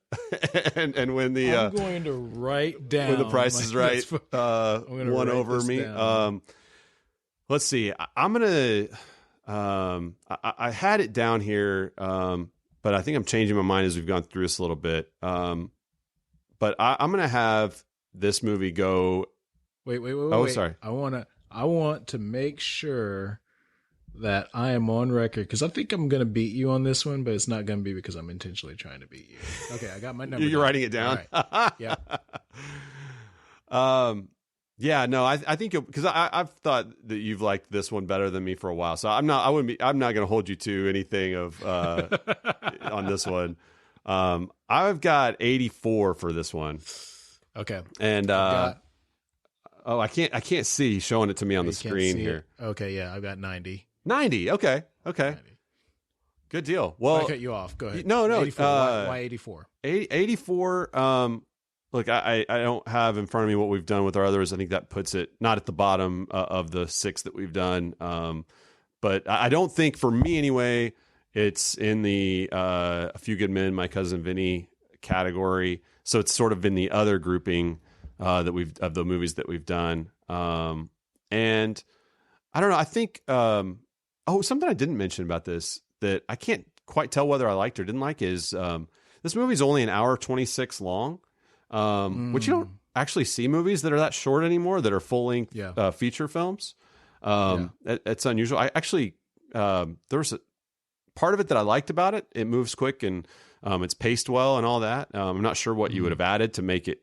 and when the I'm going to write down when the price is right, one over me. Let's see. I'm gonna. I had it down here, but I think I'm changing my mind as we've gone through this a little bit. But I'm gonna have this movie go. Wait. Oh, sorry. I want to make sure that I am on record, because I think I'm going to beat you on this one, but it's not going to be because I'm intentionally trying to beat you. Okay, I got my number. You're writing it down. Right. Yeah. Yeah. No, I think because I've thought that you've liked this one better than me for a while, so I'm not going to hold you to anything of on this one. I've got 84 for this one. Okay. And I can't see showing it to me on the screen here. Okay, yeah, I've got 90. 90. Okay. 90. Good deal. Well, I cut you off. Go ahead. No. 84. Why 84? 84. Look, I don't have in front of me what we've done with our others. I think that puts it not at the bottom of the 6 that we've done. But I don't think, for me anyway, it's in the A Few Good Men, My Cousin Vinny category. So it's sort of in the other grouping of the movies that we've done. And I don't know. I think something I didn't mention about this that I can't quite tell whether I liked or didn't like is this movie's only an hour 26 long, which you don't actually see movies that are that short anymore, that are full length feature films. It's unusual. I actually there was a part of it that I liked about it. It moves quick and it's paced well and all that. I'm not sure what you would have added to make it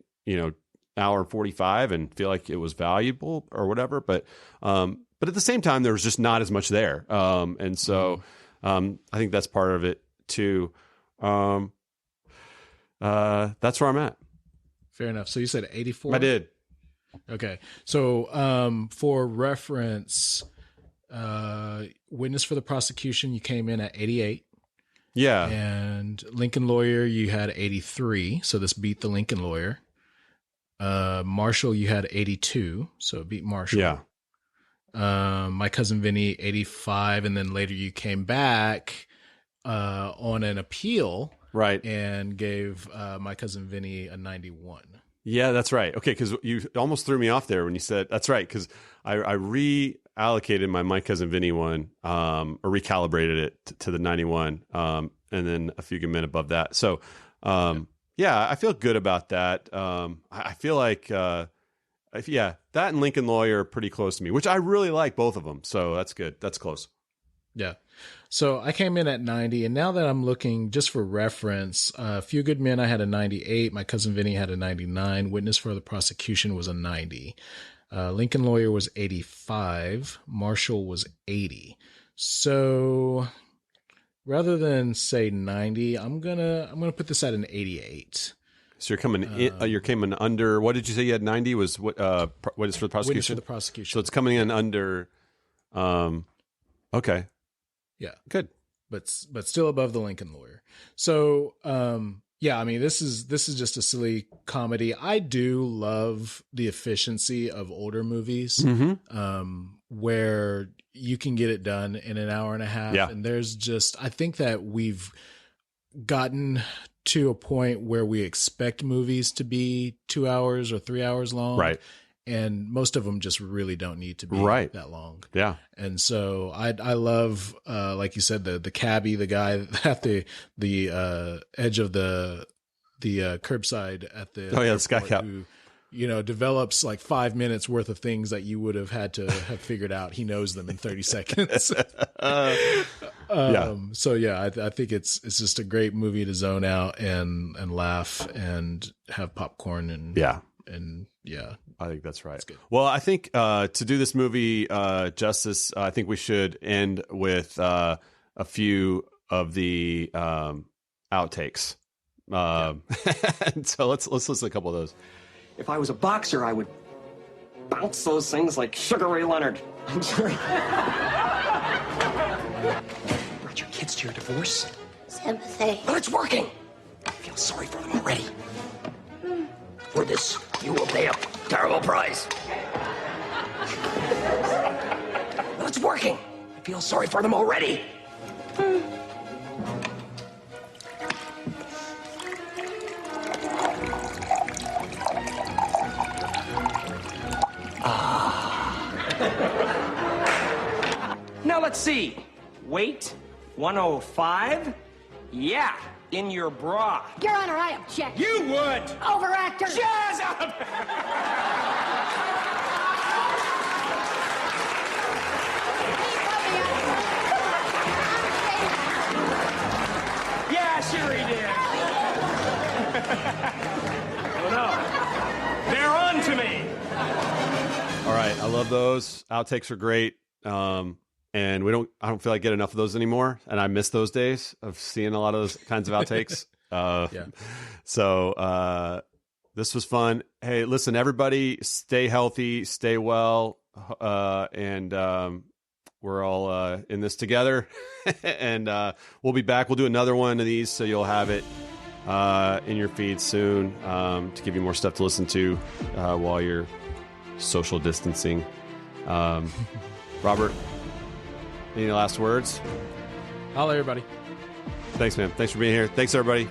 hour and 45 and feel like it was valuable or whatever, but at the same time there was just not as much there, and so I think that's part of it too. That's where I'm at. Fair enough. So you said 84? I did. Okay, so for reference, witness for the prosecution, you came in at 88. Yeah. And Lincoln Lawyer, you had 83, so this beat the Lincoln Lawyer. Marshall, you had 82, so it beat Marshall. Yeah. My Cousin Vinny, 85, and then later you came back on an appeal, right, and gave My Cousin Vinny a 91. Yeah, that's right. Okay, because you almost threw me off there when you said that's right, because I reallocated my Cousin Vinny one, or recalibrated it to the 91, and then A Few Good Men above that. So, yeah, I feel good about that. I feel like, that and Lincoln Lawyer are pretty close to me, which I really like both of them. So that's good. That's close. Yeah. So I came in at 90, and now that I'm looking just for reference, A Few Good Men, I had a 98. My Cousin Vinny had a 99. Witness for the Prosecution was a 90. Lincoln Lawyer was 85. Marshall was 80. So rather than say 90, I'm gonna put this at an 88. So you're coming under. What did you say you had? 90 was what? What is for the prosecution? Witness for the Prosecution. So it's coming in under. Okay. Yeah. Good. But still above the Lincoln Lawyer. So I mean, this is just a silly comedy. I do love the efficiency of older movies, where you can get it done in an hour and a half. Yeah. And I think that we've gotten to a point where we expect movies to be 2 hours or 3 hours long. Right. And most of them just really don't need to be that long. Yeah. And so I love, like you said, the cabbie, the guy at the edge of the curbside at the the sky cap, who, develops like 5 minutes worth of things that you would have had to have figured out. He knows them in 30 seconds. So yeah, I think it's just a great movie to zone out and laugh and have popcorn and I think that's right. Well, I think to do this movie justice, I think we should end with a few of the outtakes. And so let's listen to a couple of those. If I was a boxer, I would bounce those things like Sugar Ray Leonard. I'm sorry. Brought your kids to your divorce? Sympathy. But it's working. I feel sorry for them already. For this, you will pay a terrible price. But it's working. I feel sorry for them already. Now let's see. Weight 105. Yeah, in your bra. Your Honor, I object. You would. Overactor. Jazz up. Yeah, sure he did. Oh no, they're on to me. All right, I love those. Outtakes are great. And I don't feel like I get enough of those anymore. And I miss those days of seeing a lot of those kinds of outtakes. Yeah. So this was fun. Hey, listen, everybody, stay healthy, stay well. And we're all in this together. And we'll be back. We'll do another one of these, so you'll have it in your feed soon to give you more stuff to listen to while you're social distancing. Robert, any last words? Holla, everybody. Thanks, man. Thanks for being here. Thanks, everybody.